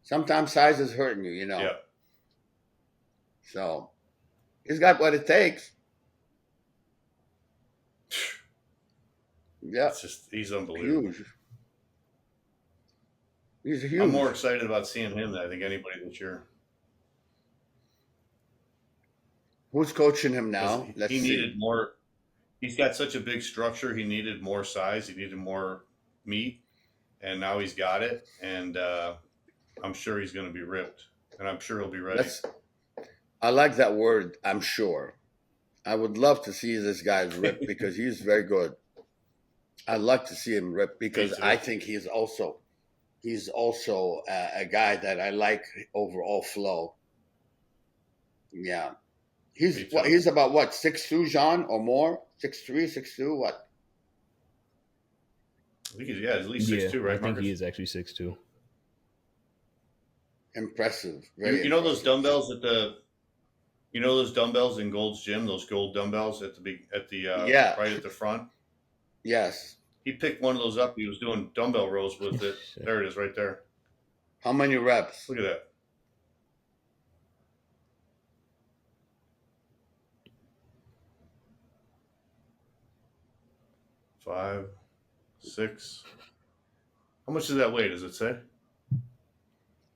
Speaker 2: Sometimes size is hurting you,
Speaker 1: Yeah.
Speaker 2: So he's got what it takes. Yeah,
Speaker 1: he's unbelievable.
Speaker 2: Huge. He's huge.
Speaker 1: I'm more excited about seeing him than I think anybody this year.
Speaker 2: Who's coaching him now?
Speaker 1: He needed more. He's got such a big structure. He needed more size. He needed more meat, and now he's got it. And I'm sure he's going to be ripped, and I'm sure he'll be ready.
Speaker 2: I like that word. I'm sure. I would love to see this guy ripped because he's very good. I'd like to see him ripped because I think he's also a guy that I like overall flow. Yeah. He's about what, 6'2", Jean, or more? 6'3", 6'2", what?
Speaker 1: I think he's at least 6'2", right?
Speaker 3: I think he is actually 6'2".
Speaker 2: Impressive.
Speaker 1: You know those dumbbells those dumbbells in Gold's gym, those gold dumbbells right at the front?
Speaker 2: Yes.
Speaker 1: He picked one of those up. He was doing dumbbell rows with it. There it is right there.
Speaker 2: How many reps?
Speaker 1: Look at that. 5, 6. How much does that weigh? Does it say?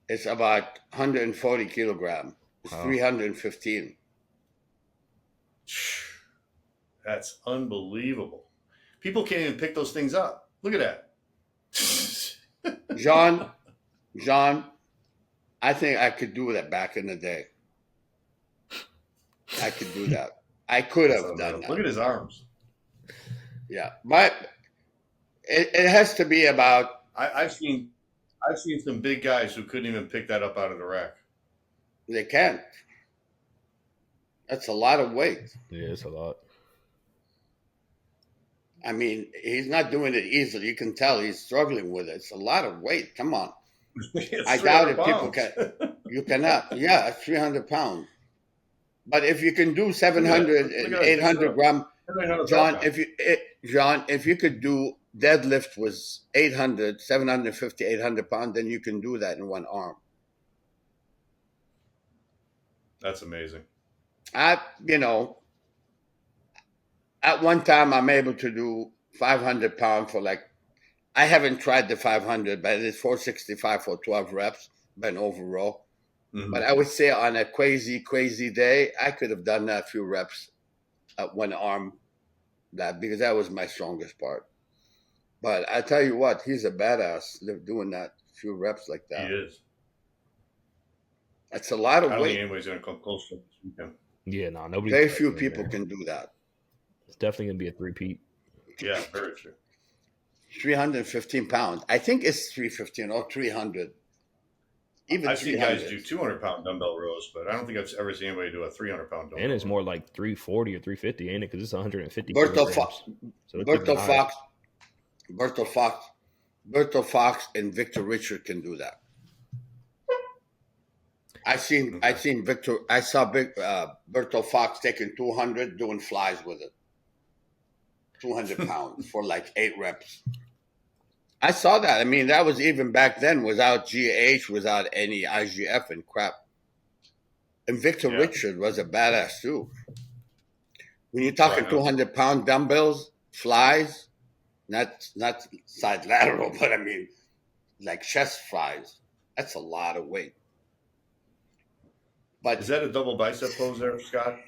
Speaker 2: It's about 140 kilograms. It's 315.
Speaker 1: That's unbelievable. People can't even pick those things up. Look at that.
Speaker 2: John, I think I could do that back in the day. I could do that. I could have done that.
Speaker 1: Look at his arms.
Speaker 2: Yeah, but it has to be about.
Speaker 1: I've seen some big guys who couldn't even pick that up out of the rack.
Speaker 2: They can't. That's a lot of weight.
Speaker 3: Yeah, it's a lot.
Speaker 2: I mean, he's not doing it easily. You can tell he's struggling with it. It's a lot of weight. Come on. I doubt if people can. You cannot. Yeah, 300 pounds. But if you can do 700 and 800 gram, John, if you could do deadlift with 800, 750, 800 pounds, then you can do that in one arm.
Speaker 1: That's amazing.
Speaker 2: At one time I'm able to do 500 pounds for I haven't tried the 500, but it's 465 for 12 reps, bent over row. Mm-hmm. But I would say on a crazy, crazy day, I could have done that few reps at one arm, because that was my strongest part. But I tell you what, he's a badass doing that few reps like that.
Speaker 1: He is.
Speaker 2: That's a lot of weight.
Speaker 1: I don't think anybody's going to come close to this weekend.
Speaker 3: Yeah, no, nobody.
Speaker 2: Very few people can do that.
Speaker 3: It's definitely going to be a three-peat.
Speaker 1: Yeah, very true.
Speaker 2: 315 pounds. I think it's 315 or 300. Even
Speaker 1: I've seen guys do 200-pound dumbbell rows, but I don't think I've ever seen anybody do a 300-pound dumbbell.
Speaker 3: And it's more like 340 or 350, ain't it? Because it's 150.
Speaker 2: Berto Fox and Victor Richard can do that. I saw Berto Fox taking 200, doing flies with it. 200 pounds for 8 reps. I saw that. I mean, that was even back then without GH, without any IGF and crap. And Victor Richard was a badass too. When you're talking 200-pound dumbbells, flies, not side lateral, but I mean, chest flies. That's a lot of weight. But
Speaker 1: is that a double bicep pose there, Scott?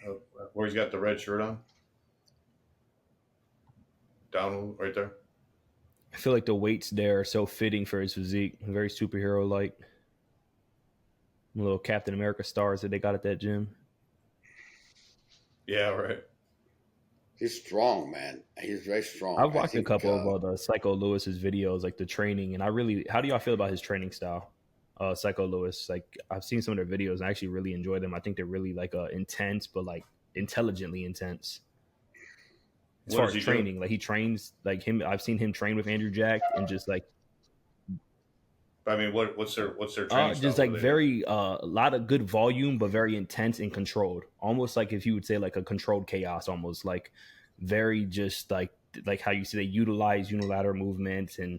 Speaker 1: Where he's got the red shirt on? Down right there.
Speaker 3: I feel like the weights there are so fitting for his physique. Very superhero-like. Little Captain America stars that they got at that gym.
Speaker 1: Yeah, right.
Speaker 2: He's strong, man. He's very strong.
Speaker 3: I've watched a couple of the Psycho Lewis's videos, the training, and how do y'all feel about his training style? Psycho Lewis, I've seen some of their videos and I actually really enjoy them. I think they're really intense, but intelligently intense. As far as training, he trains him. I've seen him train with Andrew Jack and just
Speaker 1: I mean, what's their training
Speaker 3: just
Speaker 1: style?
Speaker 3: very a lot of good volume, but very intense and controlled. Almost if you would say a controlled chaos, almost very just like how you say they utilize unilateral movements and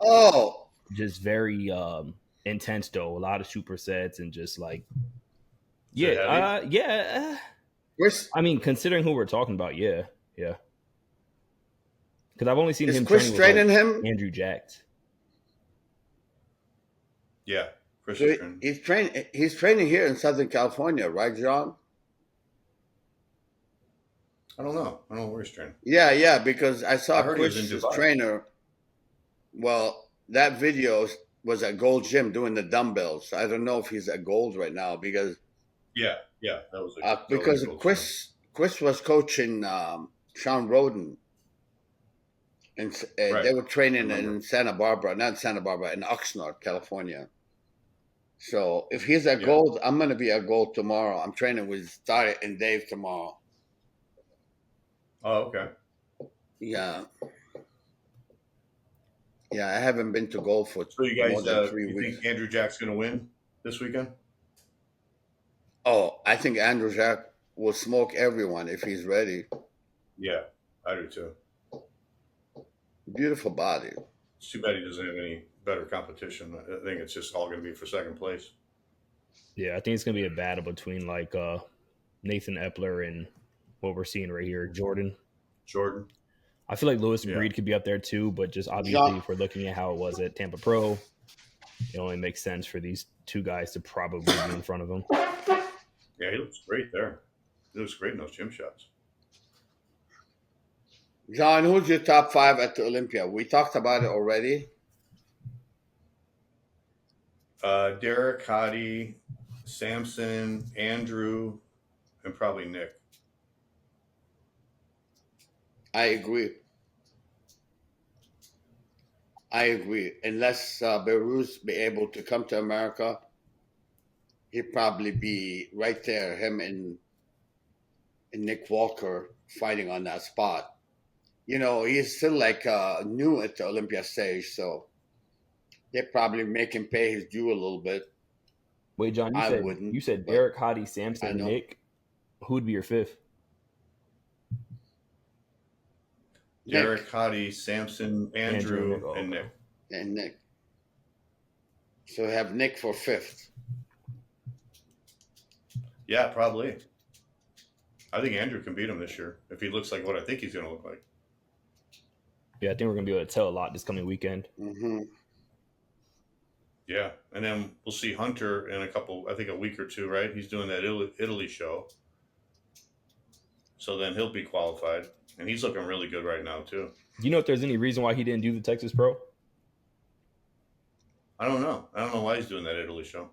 Speaker 3: just very intense though. A lot of supersets and just yeah. I mean, considering who we're talking about, yeah. Because I've only seen him
Speaker 2: training him.
Speaker 3: Andrew Jack.
Speaker 1: Yeah,
Speaker 2: Chris is training. He's training here in Southern California, right, John?
Speaker 1: I don't know where he's training.
Speaker 2: Yeah, because I saw Chris's trainer. Well, that video was at Gold Gym doing the dumbbells. I don't know if he's at Gold right now because.
Speaker 1: Yeah, that was
Speaker 2: because Chris was coaching Sean Roden. And they were training in Santa Barbara, in Oxnard, California. So if he's at Gold, I'm going to be at Gold tomorrow. I'm training with Starry and Dave tomorrow.
Speaker 1: Oh, okay.
Speaker 2: Yeah. Yeah, I haven't been to Gold for
Speaker 1: so you guys,
Speaker 2: more than 3 weeks.
Speaker 1: Think Andrew Jack's going to win this weekend?
Speaker 2: Oh, I think Andrew Jack will smoke everyone if he's ready.
Speaker 1: Yeah, I do too.
Speaker 2: Beautiful body.
Speaker 1: It's too bad he doesn't have any better competition. I think it's just all going to be for second place.
Speaker 3: Yeah, I think it's going to be a battle between Nathan Epler and what we're seeing right here, Jordan. I feel like Lewis Breed could be up there too, but just obviously if we're looking at how it was at Tampa Pro, it only makes sense for these two guys to probably be in front of him.
Speaker 1: Yeah, he looks great there. He looks great in those gym shots.
Speaker 2: John, who's your top 5 at the Olympia? We talked about it already.
Speaker 1: Derek, Hadi, Samson, Andrew, and probably Nick.
Speaker 2: I agree. I agree. Unless Beirut's be able to come to America, he'd probably be right there, him and Nick Walker fighting on that spot. He's still like new at the Olympia stage, so they probably make him pay his due a little bit.
Speaker 3: Wait, John,
Speaker 2: I wouldn't,
Speaker 3: you said
Speaker 2: but
Speaker 3: Derek, Hottie,
Speaker 2: I
Speaker 3: Samson,
Speaker 2: know.
Speaker 3: Nick. Who would be your fifth?
Speaker 1: Derek,
Speaker 2: Nick
Speaker 1: Hottie, Samson, Andrew,
Speaker 3: Oh,
Speaker 1: and
Speaker 3: okay.
Speaker 1: Nick.
Speaker 2: and Nick. So we have Nick for fifth.
Speaker 1: Yeah, probably. I think Andrew can beat him this year if he looks like what I think he's going to look like.
Speaker 3: Yeah, I think we're gonna be able to tell a lot this coming weekend.
Speaker 2: Mm-hmm.
Speaker 1: Yeah, and then we'll see Hunter in a week or two, right? He's doing that Italy show. So then he'll be qualified. And he's looking really good right now, too.
Speaker 3: Do you know if there's any reason why he didn't do the Texas Pro?
Speaker 1: I don't know. I don't know why he's doing that Italy show.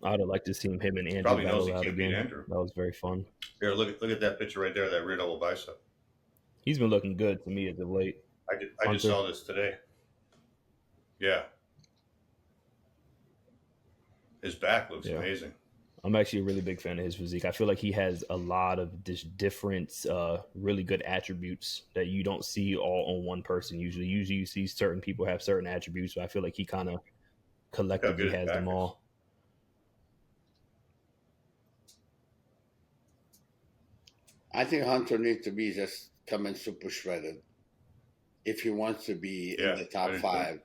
Speaker 3: I would have liked to see him and Andrew
Speaker 1: Probably knows
Speaker 3: battle
Speaker 1: he
Speaker 3: out
Speaker 1: can't beat
Speaker 3: again.
Speaker 1: Andrew.
Speaker 3: That was very fun.
Speaker 1: Here, look at that picture right there, that rear double bicep.
Speaker 3: He's been looking good to me as of late.
Speaker 1: I just saw this today. Yeah. His back looks amazing.
Speaker 3: I'm actually a really big fan of his physique. I feel like he has a lot of different, really good attributes that you don't see all on one person. Usually you see certain people have certain attributes, but I feel like he kind of collectively has them all.
Speaker 2: I think Hunter needs to be just coming super shredded if he wants to be in the top five.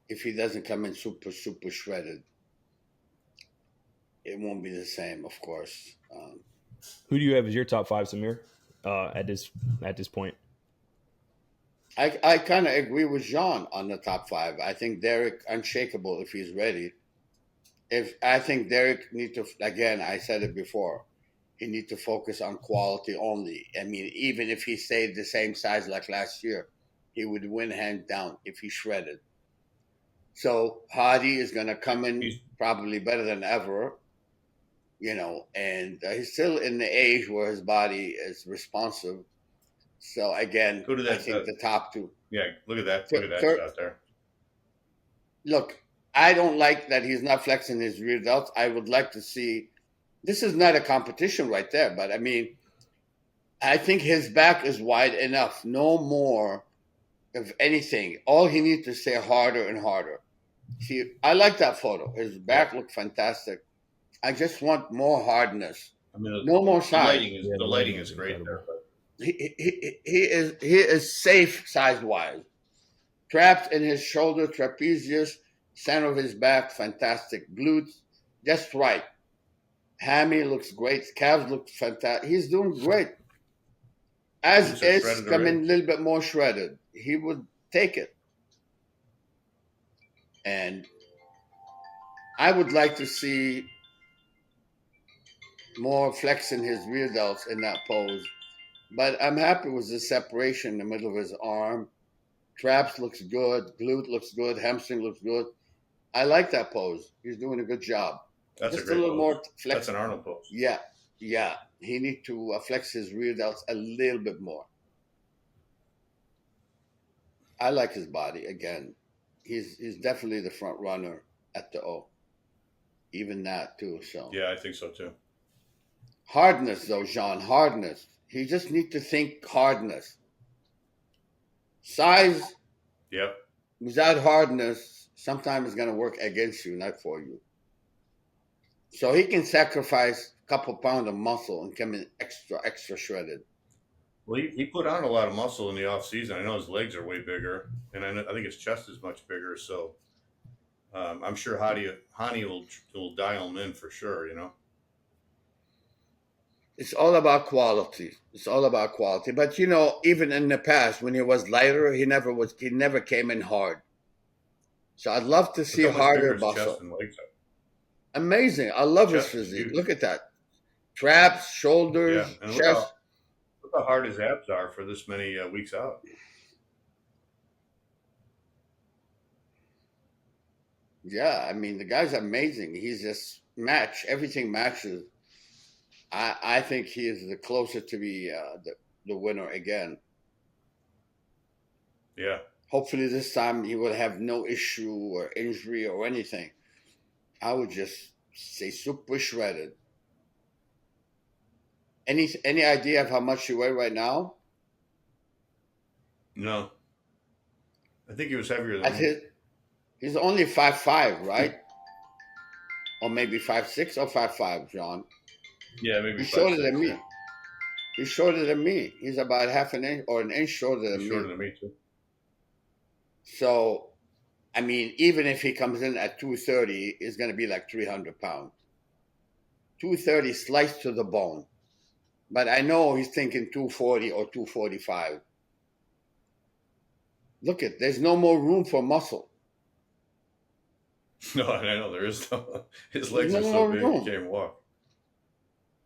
Speaker 2: If he doesn't come in super shredded, it won't be the same, of course.
Speaker 3: Who do you have as your top five, Samir? At this point,
Speaker 2: I kind of agree with Jean on the top five. I think Derek unshakable if he's ready. I think Derek need to, again, I said it before, he need to focus on quality only. I mean, even if he stayed the same size like last year, he would win hands down if he shredded. So Hardy is going to come in probably better than ever, and he's still in the age where his body is responsive. So again, I think the top two.
Speaker 1: Yeah, look at that. Look at that shot there.
Speaker 2: Look, I don't like that he's not flexing his rear delts. I would like to see. This is not a competition right there, but I mean, I think his back is wide enough. No more of anything. All he needs to stay harder and harder. See, I like that photo. His back looked fantastic. I just want more hardness.
Speaker 1: I mean,
Speaker 2: no more size.
Speaker 1: The lighting is great there. But
Speaker 2: he is safe size wise. Traps in his shoulder, trapezius, center of his back, fantastic. Glutes, just right. Hammy looks great. Calves look fantastic. He's doing great. As is coming a little bit more shredded, he would take it. And I would like to see more flexing his rear delts in that pose. But I'm happy with the separation in the middle of his arm. Traps looks good. Glute looks good. Hamstring looks good. I like that pose. He's doing a good job.
Speaker 1: That's
Speaker 2: just
Speaker 1: a little
Speaker 2: pose. More flex.
Speaker 1: That's an Arnold pose.
Speaker 2: Yeah. He needs to flex his rear delts a little bit more. I like his body again. He's definitely the front runner at the O. Even that too. So
Speaker 1: yeah, I think so too.
Speaker 2: Hardness though, Jean. Hardness. He just needs to think hardness. Size.
Speaker 1: Yep.
Speaker 2: Without hardness, sometimes it's going to work against you, not for you. So he can sacrifice a couple pounds of muscle and come in extra shredded.
Speaker 1: Well, he put on a lot of muscle in the off season. I know his legs are way bigger, and I think his chest is much bigger. So I'm sure Hani will dial him in for sure.
Speaker 2: It's all about quality. But even in the past, when he was lighter, he never came in hard. So I'd love to see harder muscle. Amazing. I love his physique. Look at that. Traps, shoulders, chest.
Speaker 1: Look how hard his abs are for this many weeks out.
Speaker 2: Yeah, I mean, the guy's amazing. He's just everything matches. I think he is the closer to be the winner again.
Speaker 1: Yeah.
Speaker 2: Hopefully this time he will have no issue or injury or anything. I would just say super shredded. Any idea of how much you weigh right now?
Speaker 1: No, I think he was heavier than
Speaker 2: At
Speaker 1: me.
Speaker 2: he's only 5'5", right? Or maybe 5'6" or 5'5", John.
Speaker 1: Yeah, maybe
Speaker 2: He's
Speaker 1: five
Speaker 2: shorter
Speaker 1: six.
Speaker 2: than me.
Speaker 1: Yeah,
Speaker 2: He's shorter than me. He's about half an inch or an inch shorter
Speaker 1: he's
Speaker 2: than
Speaker 1: shorter
Speaker 2: me.
Speaker 1: than me too.
Speaker 2: So, I mean, even if he comes in at 230, it's going to be like 300 pounds. 230 sliced to the bone. But I know he's thinking 240 or 245. Look at, there's no more room for muscle.
Speaker 1: No, I know there is no. His
Speaker 2: There's
Speaker 1: legs
Speaker 2: no
Speaker 1: are so
Speaker 2: more
Speaker 1: big he
Speaker 2: room.
Speaker 1: can't even walk.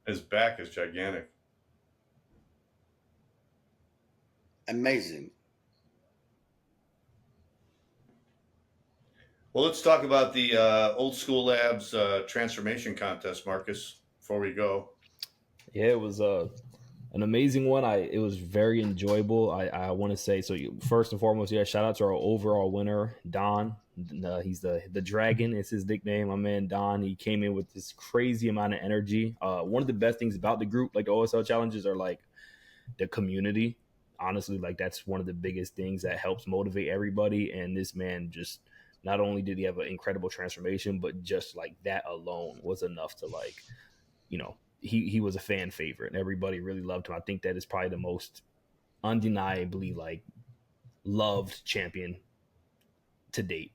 Speaker 1: His back is gigantic.
Speaker 2: Amazing.
Speaker 1: Well, let's talk about the Old School Labs transformation contest, Marcus. Before we go,
Speaker 3: Yeah, it was an amazing one. It was very enjoyable. I want to say so. First and foremost, yeah, shout out to our overall winner, Don. He's the Dragon. It's his nickname. My man Don. He came in with this crazy amount of energy. One of the best things about the group, like the OSL challenges, are like the community. Honestly, like that's one of the biggest things that helps motivate everybody. And this man just not only did he have an incredible transformation, but just like that alone was enough to like, he was a fan favorite and everybody really loved him. I think that is probably the most undeniably like loved champion to date.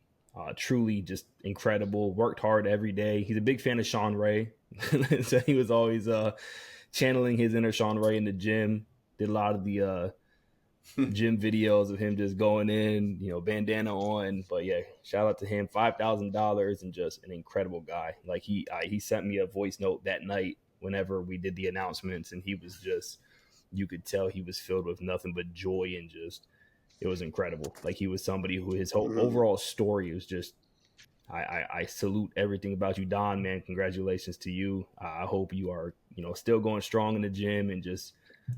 Speaker 3: Truly just incredible. Worked hard every day. He's a big fan of Sean Ray, so he was always channeling his inner Sean Ray in the gym. Did a lot of the gym videos of him just going in, bandana on. But yeah, shout out to him. $5,000 and just an incredible guy. Like he sent me a voice note that night whenever we did the announcements, and he was just, you could tell he was filled with nothing but joy and just, it was incredible. Like he was somebody who his whole
Speaker 2: Mhm.
Speaker 3: overall story was just, I salute everything about you, Don, man. Congratulations to you. I hope you are, still going strong in the gym and just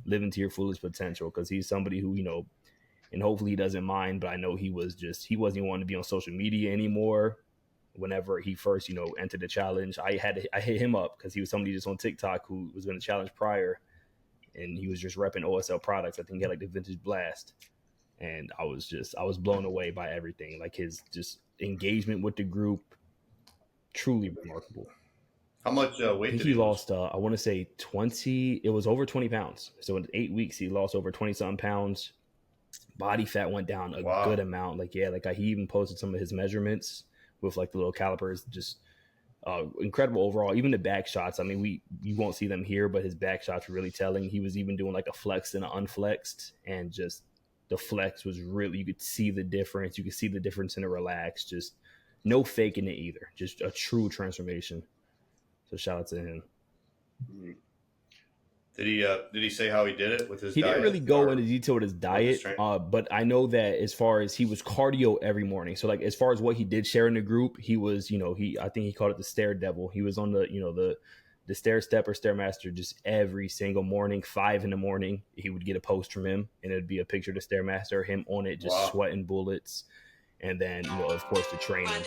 Speaker 3: living to your fullest potential, because he's somebody who, and hopefully he doesn't mind, but I know he wasn't even wanting to be on social media anymore. Whenever he first, entered the challenge, I hit him up because he was somebody just on TikTok who was in the challenge prior, and he was just repping OSL products. I think he had like the Vintage Blast, and I was blown away by everything. Like his just engagement with the group, truly remarkable.
Speaker 1: how much
Speaker 3: I
Speaker 1: weight
Speaker 3: think
Speaker 1: did
Speaker 3: he
Speaker 1: he lose?
Speaker 3: lost, I want to say 20, it was over 20 pounds. So in 8 weeks, he lost over 20 something pounds. Body fat went down a good
Speaker 1: Wow.
Speaker 3: amount. Like, yeah, like he even posted some of his measurements with like the little calipers. Just incredible overall. Even the back shots. I mean, you won't see them here, but his back shots were really telling. He was even doing like a flexed and an unflexed, and just the flex was really, you could see the difference. You could see the difference in the relax. Just no faking it either. Just a true transformation. So shout out to him.
Speaker 2: Mhm.
Speaker 1: Did he say how he did it with his
Speaker 3: He didn't really
Speaker 1: diet
Speaker 3: go into
Speaker 1: or
Speaker 3: detail with his
Speaker 1: with his
Speaker 3: diet,
Speaker 1: training?
Speaker 3: but I know that as far as he was cardio every morning. So like as far as what he did share in the group, he was, I think he called it the stair devil. He was on the stair step or stairmaster just every single morning, 5 in the morning. He would get a post from him, and it'd be a picture of the stairmaster, him on it, just
Speaker 1: Wow.
Speaker 3: sweating bullets, and then of course the training.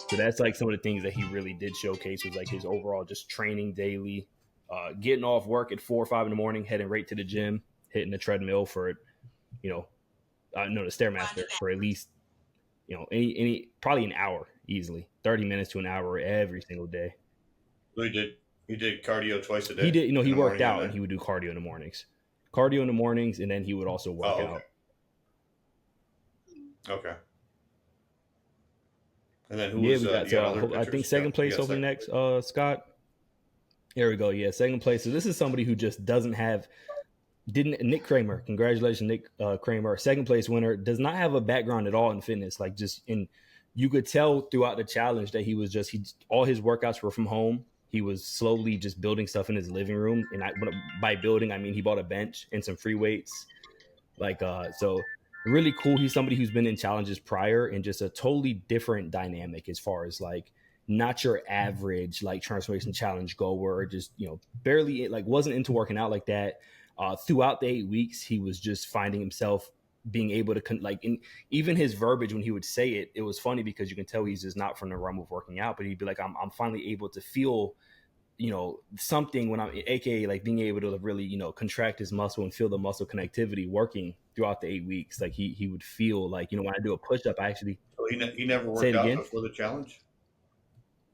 Speaker 3: So that's like some of the things that he really did showcase was like his overall just training daily, getting off work at 4 or 5 in the morning, heading right to the gym, hitting the treadmill for, you know, no, the stairmaster for at least, any probably an hour easily, 30 minutes to an hour every single day.
Speaker 1: So he did cardio twice a
Speaker 3: He
Speaker 1: day
Speaker 3: did,
Speaker 1: in
Speaker 3: he
Speaker 1: the
Speaker 3: worked
Speaker 1: morning and
Speaker 3: out and
Speaker 1: night.
Speaker 3: he would do cardio in the mornings, and then he would also work
Speaker 1: Oh,
Speaker 3: out.
Speaker 1: okay. And then who
Speaker 3: Yeah,
Speaker 1: was
Speaker 3: we got
Speaker 1: you got
Speaker 3: to,
Speaker 1: other
Speaker 3: I think
Speaker 1: pictures?
Speaker 3: second
Speaker 1: You
Speaker 3: place,
Speaker 1: got
Speaker 3: hopefully
Speaker 1: second
Speaker 3: next,
Speaker 1: place?
Speaker 3: Scott. There we go. Yeah, second place. So this is somebody who just doesn't have, didn't Nick Kramer. Congratulations, Nick Kramer, second place winner. Does not have a background at all in fitness. Like just in, you could tell throughout the challenge that he was just all his workouts were from home. He was slowly just building stuff in his living room, and by building I mean he bought a bench and some free weights. Like so really cool. He's somebody who's been in challenges prior and just a totally different dynamic as far as like not your average like transformation challenge goer, just barely like wasn't into working out like that. Throughout the 8 weeks, he was just finding himself being able to even his verbiage when he would say it, it was funny because you can tell he's just not from the realm of working out, but he'd be like, I'm finally able to feel, something when I'm, aka like being able to really, contract his muscle and feel the muscle connectivity working throughout the 8 weeks. Like he would feel like, when I do a push up, I actually
Speaker 1: So he never
Speaker 3: say
Speaker 1: worked
Speaker 3: it
Speaker 1: out
Speaker 3: again.
Speaker 1: before the challenge.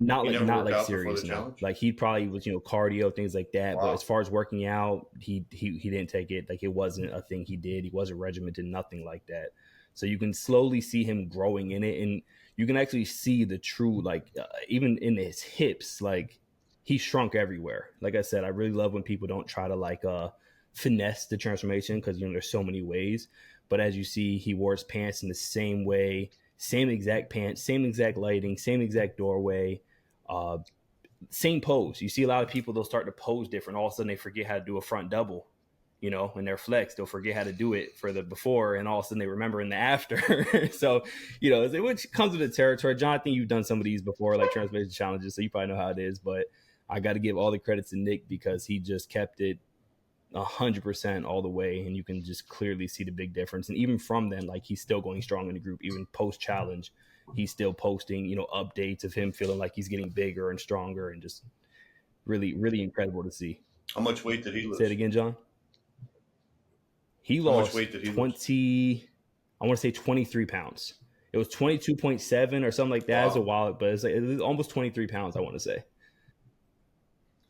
Speaker 3: Not
Speaker 1: He
Speaker 3: like
Speaker 1: never
Speaker 3: not
Speaker 1: worked
Speaker 3: like
Speaker 1: out before
Speaker 3: serious,
Speaker 1: the
Speaker 3: no.
Speaker 1: challenge.
Speaker 3: Like he probably was, cardio, things like that.
Speaker 1: Wow.
Speaker 3: But as far as working out, he didn't take it. Like it wasn't a thing he did. He wasn't regimented, nothing like that. So you can slowly see him growing in it, and you can actually see the true, even in his hips, like he shrunk everywhere. Like I said, I really love when people don't try to finesse the transformation, because there's so many ways. But as you see, he wore his pants in the same way, same exact pants, same exact lighting, same exact doorway. Same pose. You see a lot of people, they'll start to pose different. All of a sudden they forget how to do a front double, in their flex. They'll forget how to do it for the before, and all of a sudden they remember in the after. So, which comes with the territory. John, I think you've done some of these before, like transformation challenges, so you probably know how it is. But I got to give all the credits to Nick, because he just kept it 100% all the way, and you can just clearly see the big difference. And even from then, like, he's still going strong in the group, even post challenge. He's still posting, updates of him feeling like he's getting bigger and stronger, and just really, really incredible to see.
Speaker 1: How much weight did he lose?
Speaker 3: Say it again, John. He
Speaker 1: How
Speaker 3: lost
Speaker 1: much weight did he
Speaker 3: 20.
Speaker 1: lose?
Speaker 3: I want to say 23 pounds. It was 22.7 or something like that.
Speaker 1: Wow.
Speaker 3: As a while, but it was almost 23 pounds, I want to say.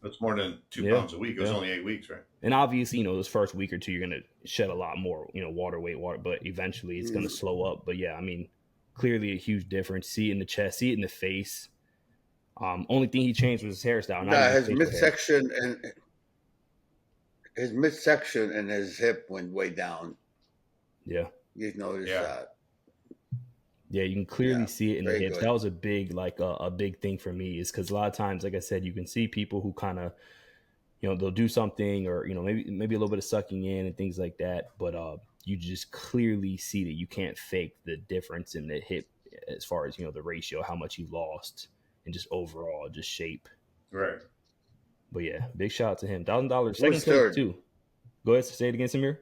Speaker 1: That's more than 2 pounds a week. It was only 8 weeks, right?
Speaker 3: And obviously, those first week or two, you're going to shed a lot more, water weight, but eventually it's going to slow up. But yeah, I mean, clearly a huge difference. See it in the chest, see it in the face. Only thing he changed was his hairstyle.
Speaker 2: His midsection and his hip went way down.
Speaker 3: Yeah.
Speaker 2: You notice that.
Speaker 3: Yeah, you can clearly see it in the hips.
Speaker 2: Good.
Speaker 3: That was a big, a big thing for me, is because a lot of times, like I said, you can see people who kind of, they'll do something, or, maybe a little bit of sucking in and things like that. But you just clearly see that you can't fake the difference in the hip, as far as, the ratio, how much he lost, and just overall just shape.
Speaker 1: Right.
Speaker 3: But yeah, big shout out to him. $1,000 second place too. Go ahead, say it again, Samir.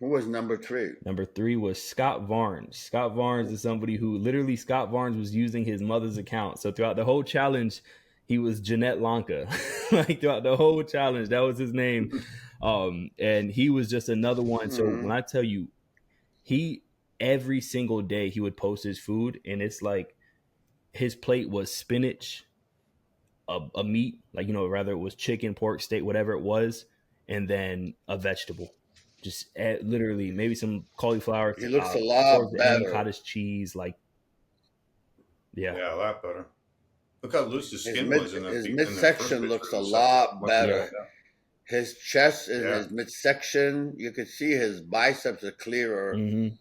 Speaker 2: Who was number 3?
Speaker 3: Number 3 was Scott Varnes. Scott Varnes is somebody who literally, Scott Varnes was using his mother's account. So throughout the whole challenge, he was Jeanette Lanka. Like throughout the whole challenge, that was his name. And he was just another one. So when I tell you, every single day he would post his food, and it's like his plate was spinach, a meat, rather it was chicken, pork, steak, whatever it was, and then a vegetable. Just literally maybe some cauliflower.
Speaker 2: He looks a lot better.
Speaker 3: Cottage cheese,
Speaker 1: yeah, a lot better. Look how loose his skin was.
Speaker 2: His midsection looks a lot better. Yeah. His chest and his midsection, you could see his biceps are clearer.
Speaker 3: Mm-hmm.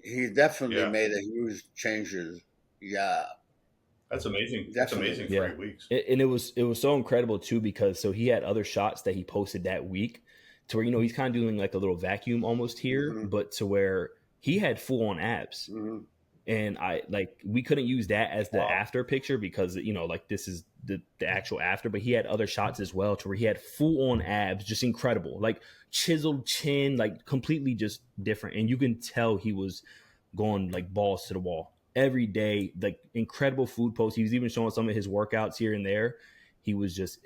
Speaker 2: He definitely made a huge changes. Yeah.
Speaker 1: That's amazing. That's amazing for 8 weeks.
Speaker 3: And it was so incredible too, because so he had other shots that he posted that week, to where, he's kind of doing like a little vacuum almost here, but to where he had full on abs. And we couldn't use that as the after picture, because, this is the actual after, but he had other shots as well, to where he had full on abs, just incredible, like chiseled chin, like completely just different. And you can tell he was going like balls to the wall every day, like incredible food posts. He was even showing some of his workouts here and there. He was just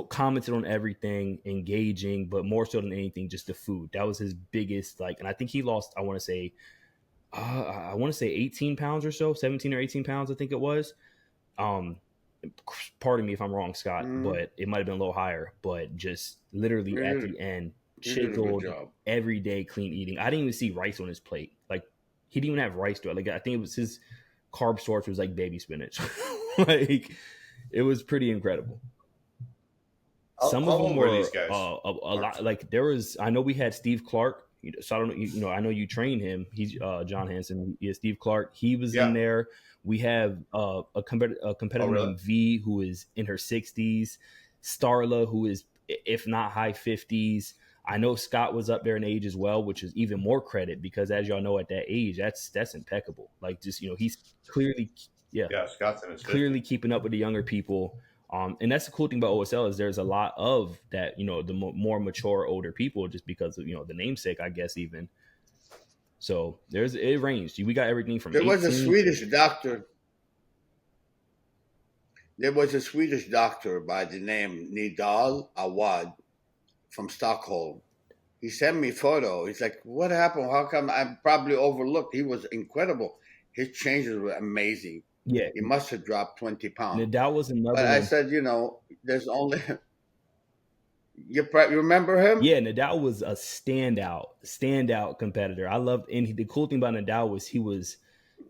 Speaker 3: commented on everything, engaging, but more so than anything, just the food. That was his biggest, and I think he lost, I want to say 18 pounds or so, 17 or 18 pounds, I think it was. Pardon me if I'm wrong, Scott, but it might have been a little higher. But just literally at the end, chiseled, everyday clean eating. I didn't even see rice on his plate. Like, he didn't even have rice to it. Like, I think it was his carb source was like baby spinach. Like, it was pretty incredible. Some of them were a lot. Like, there was, I know we had Steve Clark. So I don't know, I know you train him. He's John Hansen. He is Steve Clark. He was in there. We have a competitor named V, who is in her 60s. Starla, who is, if not high 50s. I know Scott was up there in age as well, which is even more credit, because as y'all know, at that age, that's impeccable. Like, just, he's clearly,
Speaker 1: Scott's in his
Speaker 3: clearly keeping up with the younger people. And that's the cool thing about OSL is there's a lot of that, the more mature, older people, just because of, the namesake, I guess, even. So it ranged. We got everything from
Speaker 2: There was a
Speaker 3: 18
Speaker 2: Swedish doctor. There was a Swedish doctor by the name Nidal Awad from Stockholm. He sent me a photo. He's like, "What happened? How come I probably overlooked?" He was incredible. His changes were amazing.
Speaker 3: Yeah,
Speaker 2: He must have dropped 20 pounds.
Speaker 3: Nadal was another
Speaker 2: But
Speaker 3: one.
Speaker 2: I said, there's only you remember him?
Speaker 3: Yeah, Nadal was a standout competitor. I loved, and the cool thing about Nadal was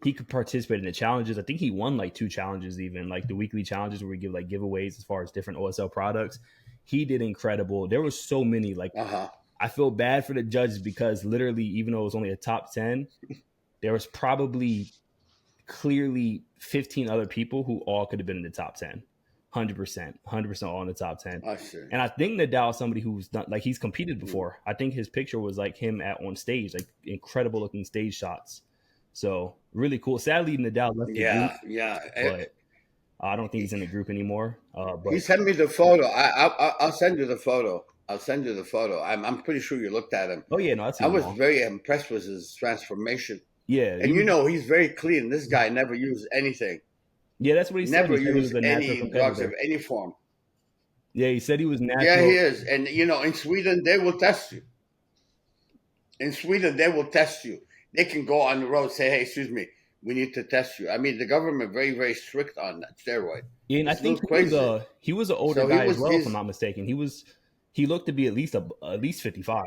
Speaker 3: he could participate in the challenges. I think he won like 2 challenges, even like the weekly challenges where we give like giveaways as far as different OSL products. He did incredible. There was so many like. I feel bad for the judges because literally, even though it was only a top 10, there was probably clearly 15 other people who all could have been in the top 10. 100% all in the top 10.
Speaker 2: I see.
Speaker 3: And I think Nadal is somebody who's done, like, he's competed before. I think his picture was like him on stage, like incredible looking stage shots. So really cool. Sadly, Nadal left the group.
Speaker 2: Yeah.
Speaker 3: But I don't think he's in the group anymore. But
Speaker 2: he sent me the photo. I'll send you the photo. I'm pretty sure you looked at him.
Speaker 3: Oh yeah, no,
Speaker 2: I was very impressed with his transformation.
Speaker 3: Yeah,
Speaker 2: and he's very clean. This guy never used anything.
Speaker 3: Yeah, that's what he said.
Speaker 2: Never used any drugs of any form.
Speaker 3: Yeah, he said he was natural.
Speaker 2: Yeah, he is. And in Sweden they will test you. They can go on the road and say, "Hey, excuse me, we need to test you." I mean, the government very, very strict on that steroid.
Speaker 3: Yeah, and I think he was an older guy as well, if I'm not mistaken. He looked to be at least 55.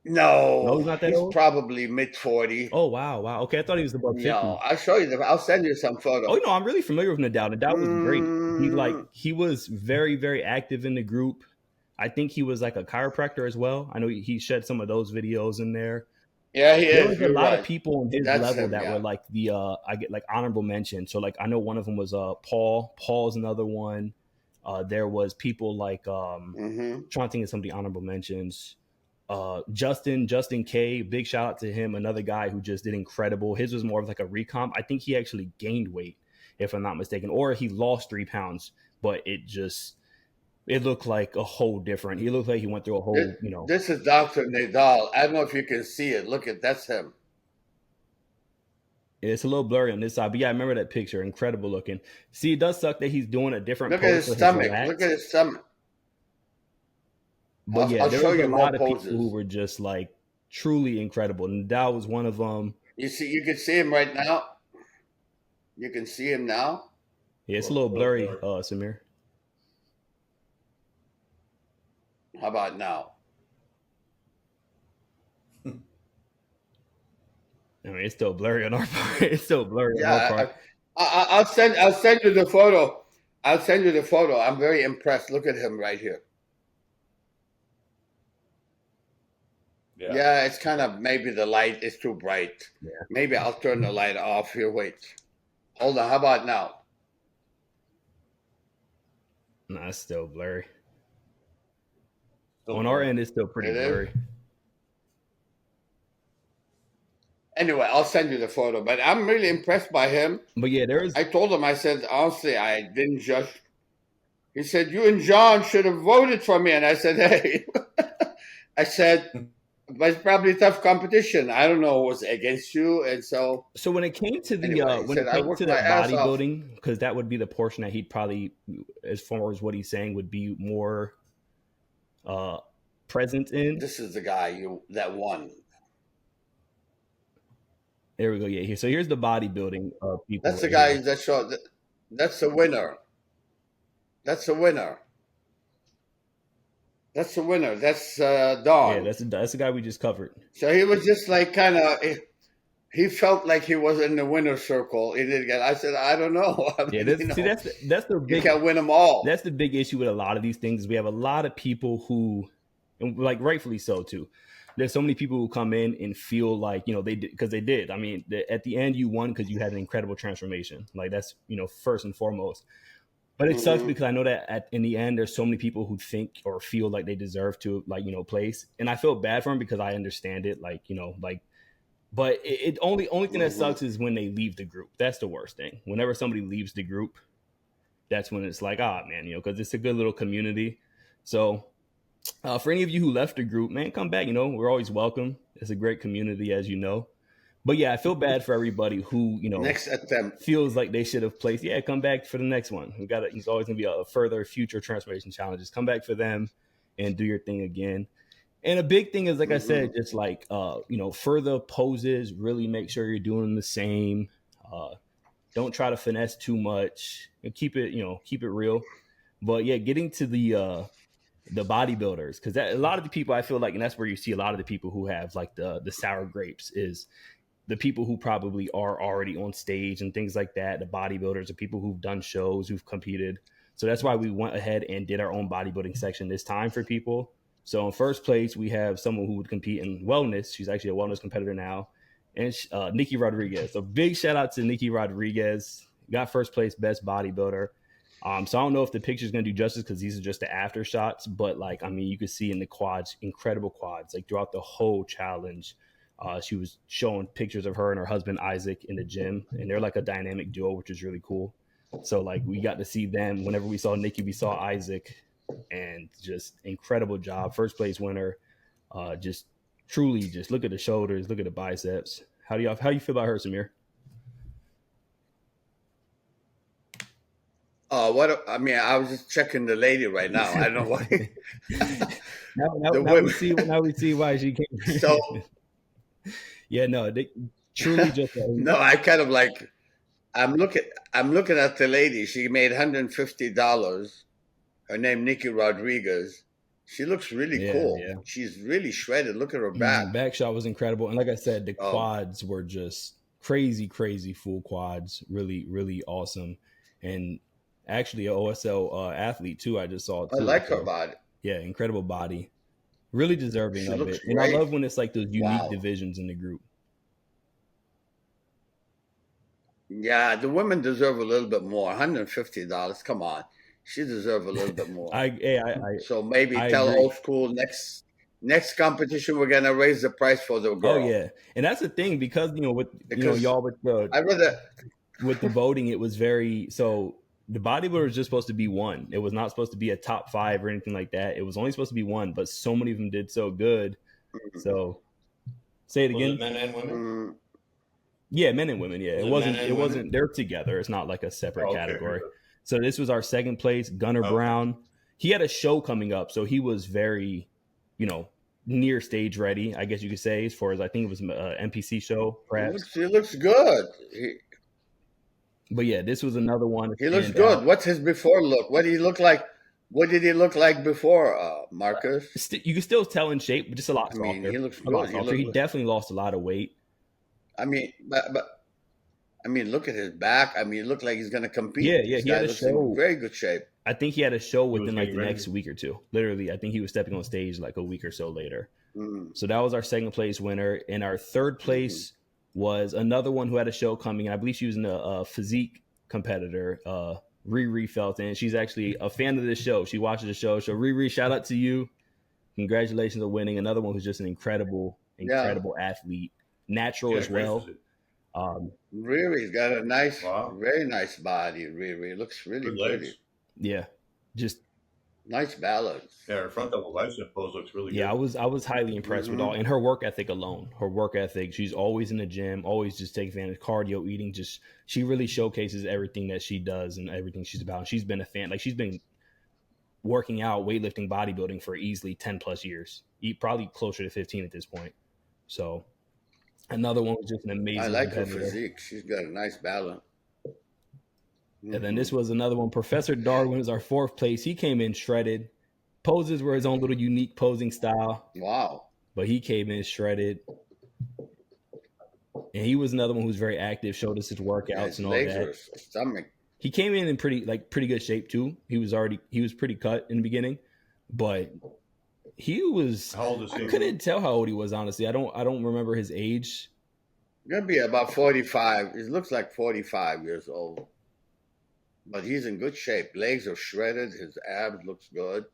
Speaker 2: No,
Speaker 3: he's not that old.
Speaker 2: Probably mid-40.
Speaker 3: Oh wow. Okay, I thought he was above 50.
Speaker 2: No, I'll show you. I'll send you some photos.
Speaker 3: Oh no, I'm really familiar with Nadal. Nadal was great. He was very, very active in the group. I think he was like a chiropractor as well. I know he shed some of those videos in there.
Speaker 2: Yeah, he is.
Speaker 3: There was a lot of people on his level that were like I get like honorable mention. So like I know one of them was Paul. Paul's another one. There was people like trying to think of some of the honorable mentions. Justin K, big shout out to him, another guy who just did incredible. His was more of like a recomp. I think he actually gained weight, if I'm not mistaken, or he lost 3 pounds, but it looked like a whole different. He looked like he went through a whole,
Speaker 2: This is Dr. Nadal. I don't know if you can see it. Look at that's him.
Speaker 3: It's a little blurry on this side, but yeah, I remember that picture. Incredible looking. See, it does suck that he's doing a different.
Speaker 2: Look at his stomach. Look at his stomach.
Speaker 3: But yeah, there was a lot of people who were just like truly incredible. Nadal was one of them.
Speaker 2: You can see him right now. You can see him now.
Speaker 3: Yeah, it's a little blurry, Samir.
Speaker 2: How about now?
Speaker 3: I mean, it's still blurry on our part. It's still blurry on our part.
Speaker 2: I'll send you the photo. I'm very impressed. Look at him right here. Yeah, it's kind of, maybe the light is too bright.
Speaker 3: Yeah.
Speaker 2: Maybe I'll turn the light off here. Wait. Hold on. How about now?
Speaker 3: No, it's still blurry. On our end, it's still pretty blurry.
Speaker 2: Anyway, I'll send you the photo. But I'm really impressed by him.
Speaker 3: But yeah,
Speaker 2: I told him, I said, honestly, I didn't judge. He said, "You and John should have voted for me." And I said, "Hey." I said, but it's probably tough competition. I don't know who was against you, and so.
Speaker 3: So when it came to the bodybuilding, because that would be the portion that he'd probably, as far as what he's saying, would be more present in.
Speaker 2: This is the guy that won.
Speaker 3: There we go. Yeah. So here's the bodybuilding people.
Speaker 2: That's the guy that showed. That's the winner. That's the winner. That's Dawn.
Speaker 3: Yeah, that's the guy we just covered.
Speaker 2: So he was just like kind of. He felt like he was in the winner's circle. He didn't get. I said, I don't know. I mean,
Speaker 3: that's the big.
Speaker 2: You can't win them all.
Speaker 3: That's the big issue with a lot of these things. We have a lot of people who, and like rightfully so too. There's so many people who come in and feel like, they did, because they did. I mean, at the end you won because you had an incredible transformation. Like that's, first and foremost. But it sucks because I know that in the end, there's so many people who think or feel like they deserve to place. And I feel bad for them because I understand it. But it only thing that sucks is when they leave the group. That's the worst thing. Whenever somebody leaves the group, that's when it's like, ah, man, because it's a good little community. So for any of you who left the group, man, come back. We're always welcome. It's a great community, as you know. But yeah, I feel bad for everybody who,
Speaker 2: Next attempt.
Speaker 3: feels like they should have placed. Yeah, come back for the next one. It's always gonna be a further future transformation challenges. Come back for them and do your thing again. And a big thing is, like I said, just like further poses, really make sure you're doing the same. Don't try to finesse too much. Keep it real. But yeah, getting to the bodybuilders, because a lot of the people, I feel like, and that's where you see a lot of the people who have like the sour grapes, is the people who probably are already on stage and things like that. The bodybuilders, the people who've done shows, who've competed. So that's why we went ahead and did our own bodybuilding section this time for people. So in first place, we have someone who would compete in wellness. She's actually a wellness competitor now, and Nikki Rodriguez. So big shout out to Nikki Rodriguez. Got first place, best bodybuilder. So I don't know if the picture is going to do justice because these are just the after shots, but you could see in the quads, incredible quads, like throughout the whole challenge. She was showing pictures of her and her husband Isaac in the gym, and they're like a dynamic duo, which is really cool. So like we got to see them. Whenever we saw Nikki, we saw Isaac, and just incredible job. First place winner. Just truly, just look at the shoulders, look at the biceps. How you feel about her, Samir?
Speaker 2: I was just checking the lady right now. I don't know why.
Speaker 3: Now we see why she came.
Speaker 2: So
Speaker 3: yeah, no, they truly just
Speaker 2: no. I kind of like. I'm looking at the lady. She made $150. Her name Nikki Rodriguez. She looks really cool. Yeah. She's really shredded. Look at her back.
Speaker 3: Back shot was incredible, and like I said, the quads were just crazy full quads. Really, really awesome, and actually an OSL athlete too. I just saw it too.
Speaker 2: I like her body.
Speaker 3: Yeah, incredible body. Really deserving of it. Great. And I love when it's like those unique divisions in the group.
Speaker 2: Yeah, the women deserve a little bit more. $150. Come on. She deserves a little bit more. So maybe tell Old School next competition we're gonna raise the price for the girl.
Speaker 3: Oh yeah. And that's the thing, because y'all with the voting, it was very the bodybuilder was just supposed to be one. It was not supposed to be a top 5 or anything like that. It was only supposed to be one, but so many of them did so good. So say it again.
Speaker 1: Men and women?
Speaker 3: Yeah, men and women. Yeah, it wasn't. They're together. It's not like a separate category. So this was our second place, Gunnar Brown. He had a show coming up, so he was very, near stage ready, I guess you could say, as far as I think it was an NPC show, perhaps.
Speaker 2: He looks good.
Speaker 3: But yeah, this was another one.
Speaker 2: He looks good. What's his before look? What did he look like? What did he look like before, Marcus?
Speaker 3: You can still tell in shape, but just a lot softer.
Speaker 2: He looks good.
Speaker 3: He definitely lost a lot of weight.
Speaker 2: Look at his back. He looked like he's going to compete.
Speaker 3: Yeah, he had a show.
Speaker 2: In very good shape.
Speaker 3: I think he had a show within the next week or two. Literally, I think he was stepping on stage like a week or so later. So that was our second place winner. And our third place was another one who had a show coming. And I believe she was a physique competitor, Riri Felton. She's actually a fan of this show. She watches the show. So Riri, shout out to you. Congratulations on winning. Another one who's just an incredible athlete. Natural as well.
Speaker 2: Riri's got a very nice body. Riri looks really pretty.
Speaker 3: Yeah, just
Speaker 2: nice balance.
Speaker 1: Yeah, her front double bicep pose looks really good.
Speaker 3: Yeah, I was highly impressed with all, and her work ethic alone. Her work ethic. She's always in the gym, always just taking advantage of cardio, eating. Just she really showcases everything that she does and everything she's about. And she's been a fan. Like she's been working out, weightlifting, bodybuilding for easily 10 plus years. Probably closer to 15 at this point. So. Another one was just an amazing.
Speaker 2: I like her physique. She's got a nice balance.
Speaker 3: And then this was another one. Professor Darwin was our fourth place. He came in shredded. Poses were his own little unique posing style.
Speaker 2: Wow.
Speaker 3: But he came in shredded. And he was another one who was very active, showed us his workouts and all that.
Speaker 2: Stomach.
Speaker 3: He came in pretty good shape too. He was pretty cut in the beginning, but he was.
Speaker 1: How old is he?
Speaker 3: I couldn't tell how old he was, honestly. I don't remember his age.
Speaker 2: Gonna be about 45. He looks like 45 years old. But he's in good shape. Legs are shredded. His abs looks good.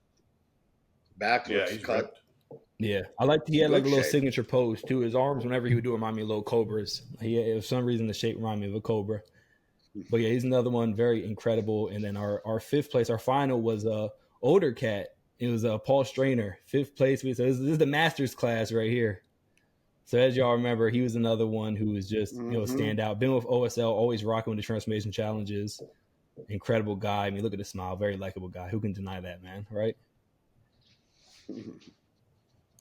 Speaker 2: Back looks cut.
Speaker 1: Ripped.
Speaker 3: Yeah, I liked he had like a little signature pose too. His arms, whenever he would do, remind me of little cobras. For some reason, the shape reminded me of a cobra. But yeah, he's another one, very incredible. And then our fifth place, our final was a older cat. It was Paul Strainer, fifth place. So this is the Masters class right here. So as y'all remember, he was another one who was just stand out. Been with OSL, always rocking with the transformation challenges. Incredible guy. I mean, look at the smile, very likable guy. Who can deny that, man? Right? A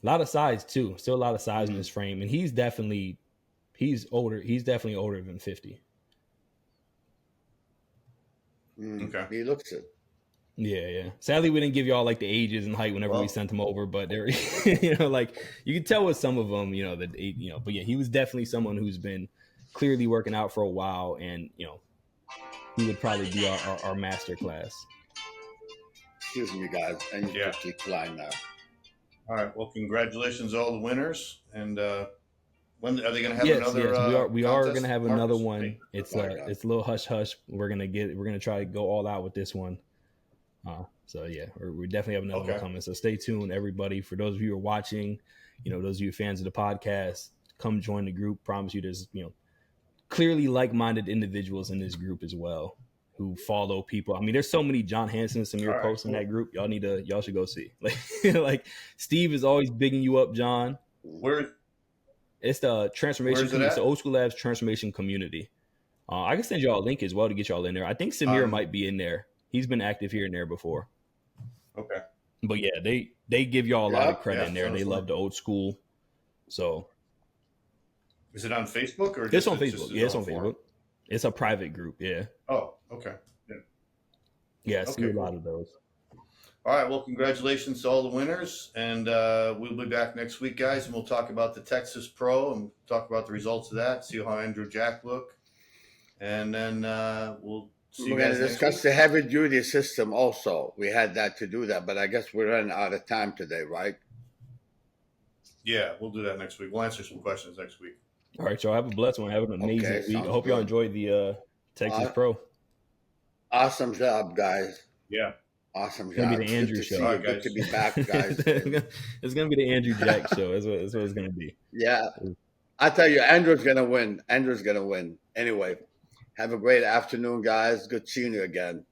Speaker 3: lot of size too. Still a lot of size in his frame, and he's older. He's definitely older than 50.
Speaker 1: Okay.
Speaker 2: He looks it.
Speaker 3: Yeah. Sadly, we didn't give y'all like the ages and height whenever we sent them over, but there, like you could tell with some of them, but yeah, he was definitely someone who's been clearly working out for a while, and he would probably be our master class.
Speaker 2: Excuse me, guys. I need to keep flying now.
Speaker 1: All right. Well, congratulations, all the winners, and when are they going to have another?
Speaker 3: Yes, we are going to have
Speaker 1: Marcus?
Speaker 3: another one. It's a little hush hush. We're gonna try to go all out with this one. So yeah, we definitely have another one coming. So stay tuned, everybody. For those of you who are watching, those of you fans of the podcast, come join the group. Promise you, there's clearly like-minded individuals in this group as well who follow people. I mean, there's so many John Hansen and Samir posts in that group. Y'all should go see. Like Steve is always bigging you up, John.
Speaker 1: Where?
Speaker 3: It's the transformation. It's the Old School Labs transformation community. I can send y'all a link as well to get y'all in there. I think Samir might be in there. He's been active here and there before.
Speaker 1: Okay.
Speaker 3: But yeah, they give y'all a lot of credit in there, and they love the old school. So,
Speaker 1: is it on Facebook or?
Speaker 3: It's on Facebook. Yeah, it's on Facebook. It's a private group. Yeah.
Speaker 1: Oh, okay.
Speaker 3: Yeah, I see a lot of those.
Speaker 1: All right. Well, congratulations to all the winners, and we'll be back next week, guys, and we'll talk about the Texas Pro and talk about the results of that. See how Andrew Jack look, and then we'll.
Speaker 2: We're going to discuss the heavy duty system also. We had that to do that, but I guess we're running out of time today, right?
Speaker 1: Yeah, we'll do that next week. We'll answer some questions next week.
Speaker 3: All right, y'all have a blessed one. Have an amazing week. I hope y'all enjoyed the Texas Pro.
Speaker 2: Awesome job, guys.
Speaker 1: Yeah.
Speaker 2: Awesome job.
Speaker 3: It's going to be the Andrew show.
Speaker 2: Right, good to be back, guys.
Speaker 3: It's going to be the Andrew Jack show. That's what it's going to be.
Speaker 2: Yeah. I tell you, Andrew's going to win. Anyway. Have a great afternoon, guys. Good seeing you again.